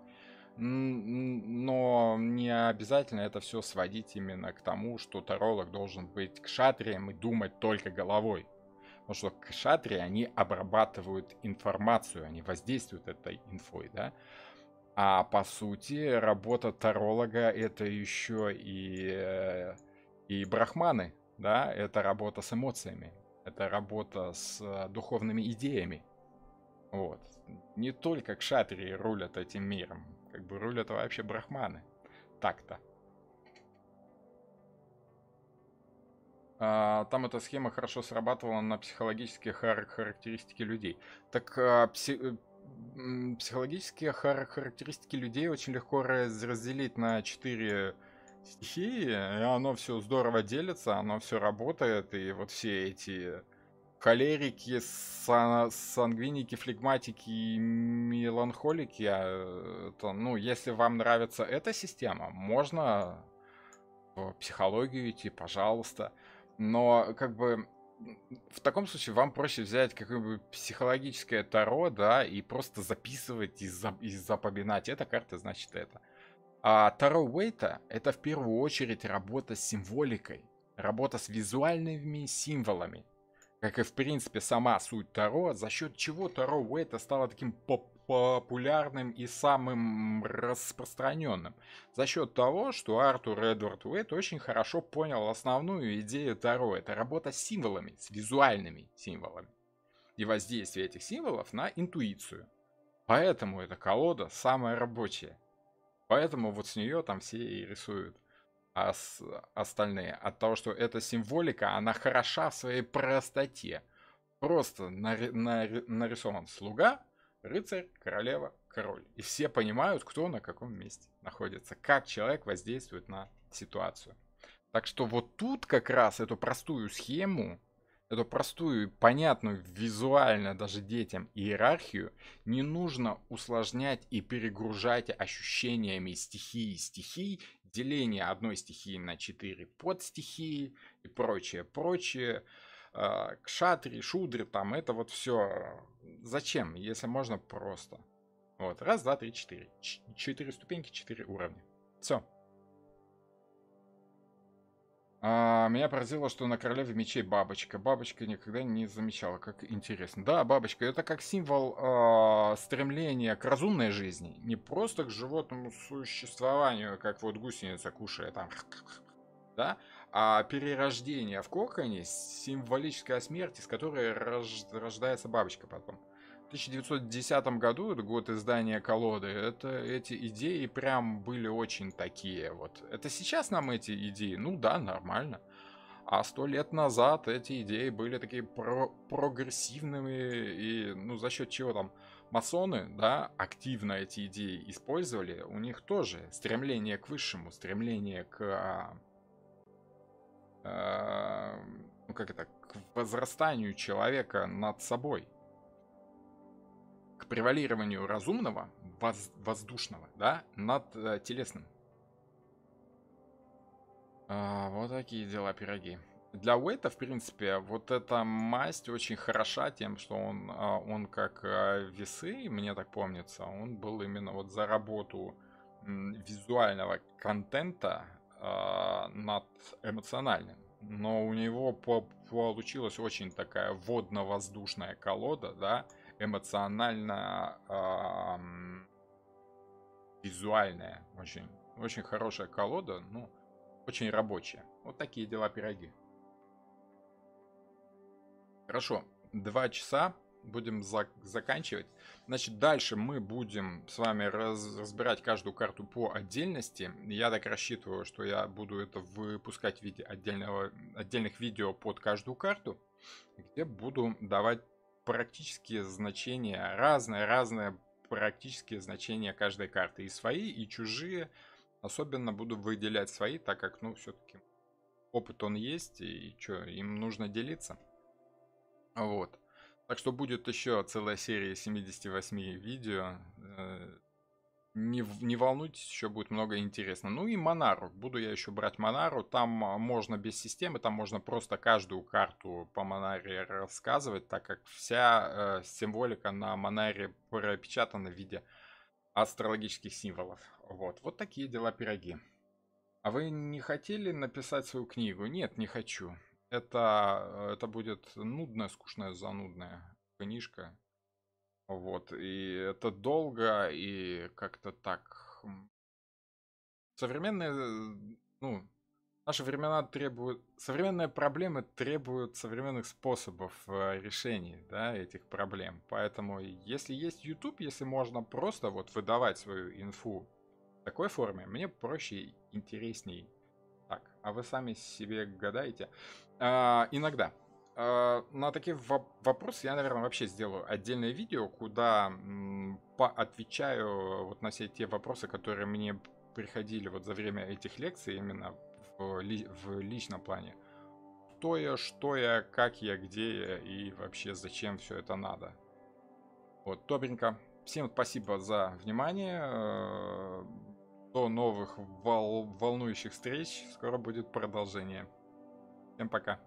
Но не обязательно это все сводить именно к тому, что таролог должен быть кшатрием и думать только головой. Потому что кшатри, они обрабатывают информацию, они воздействуют этой инфой, да. А по сути, работа таролога это еще и брахманы, да, это работа с эмоциями, это работа с духовными идеями. Вот. Не только кшатрии рулят этим миром, как бы рулят вообще брахманы. Так-то. Там эта схема хорошо срабатывала на психологические характеристики людей. Так психологические характеристики людей очень легко разделить на 4 стихии, и оно все здорово делится, оно все работает, и вот все эти холерики, сангвиники, флегматики и меланхолики, это, ну, если вам нравится эта система, можно в психологию идти, пожалуйста. Но, как бы, в таком случае вам проще взять какое-нибудь психологическое таро, да, и просто записывать и запоминать. Эта карта значит это. А Таро Уэйта — это в первую очередь работа с символикой, работа с визуальными символами. Как и в принципе сама суть Таро, за счет чего Таро Уэйта стало таким популярным и самым распространенным. За счет того, что Артур Эдвард Уэйт очень хорошо понял основную идею Таро. Это работа с символами, с визуальными символами. И воздействие этих символов на интуицию. Поэтому эта колода самая рабочая. Поэтому вот с нее там все и рисуют. А остальные от того, что эта символика, она хороша в своей простоте. Просто нарисован слуга, рыцарь, королева, король. И все понимают, кто на каком месте находится, как человек воздействует на ситуацию. Так что вот тут как раз эту простую схему, эту простую, понятную визуально даже детям иерархию не нужно усложнять и перегружать ощущениями стихий, деление одной стихии на 4 подстихии и прочее, прочее. Кшатри, шудри, там это вот все. Зачем, если можно просто? Вот, раз, два, три, четыре. 4 ступеньки, 4 уровня. Все. Меня поразило, что на королеве мечей бабочка. Бабочка никогда не замечала, как интересно. Да, бабочка — это как символ стремления к разумной жизни. Не просто к животному существованию, как вот гусеница кушает там, да, а перерождение в коконе, символическая смерть, из которой рождается бабочка потом. В 1910 году, это год издания колоды, эти идеи прям были очень такие вот. Это сейчас нам эти идеи, ну да, нормально. А 100 лет назад эти идеи были такие прогрессивными, и ну за счет чего там масоны, да, активно эти идеи использовали, у них тоже стремление к высшему, стремление к ну как это, к возрастанию человека над собой, к превалированию разумного, воздушного, да, над телесным. Вот такие дела, пироги. Для Уэйта, в принципе, вот эта масть очень хороша тем, что он как весы, мне так помнится, он был именно вот за работу визуального контента над эмоциональным. Но у него получилась очень такая водно-воздушная колода, да, эмоционально визуальная, очень, очень хорошая колода, ну, очень рабочая. Вот такие дела, пироги. Хорошо, 2 часа будем заканчивать. Значит, дальше мы будем с вами разбирать каждую карту по отдельности. Я так рассчитываю, что я буду это выпускать в виде отдельных видео под каждую карту, где буду давать практические значения, разные практические значения каждой карты. И свои, и чужие. Особенно буду выделять свои, так как, ну, все-таки опыт он есть, и что, им нужно делиться. Вот. Так что будет еще целая серия 78 видео. Не волнуйтесь, еще будет много интересно. Ну и Монару. Буду я еще брать Монару. Там можно без системы, там можно просто каждую карту по Монаре рассказывать, так как вся символика на Монаре пропечатана в виде астрологических символов. Вот такие дела пироги. А вы не хотели написать свою книгу? Нет, не хочу. Это будет нудная, скучная, занудная книжка. И это долго, и как-то так. Современные, ну, наши времена требуют, современные проблемы требуют современных способов решений, да, этих проблем. Поэтому, если есть YouTube, если можно просто вот выдавать свою инфу в такой форме, мне проще и интересней. Так, а вы сами себе гадаете? Иногда. На такие вопросы я, наверное, вообще сделаю отдельное видео, куда поотвечаю вот на все те вопросы, которые мне приходили вот за время этих лекций именно в личном плане. Кто я, что я, как я, где я и вообще зачем все это надо. Вот, добренько. Всем спасибо за внимание. До новых волнующих встреч. Скоро будет продолжение. Всем пока.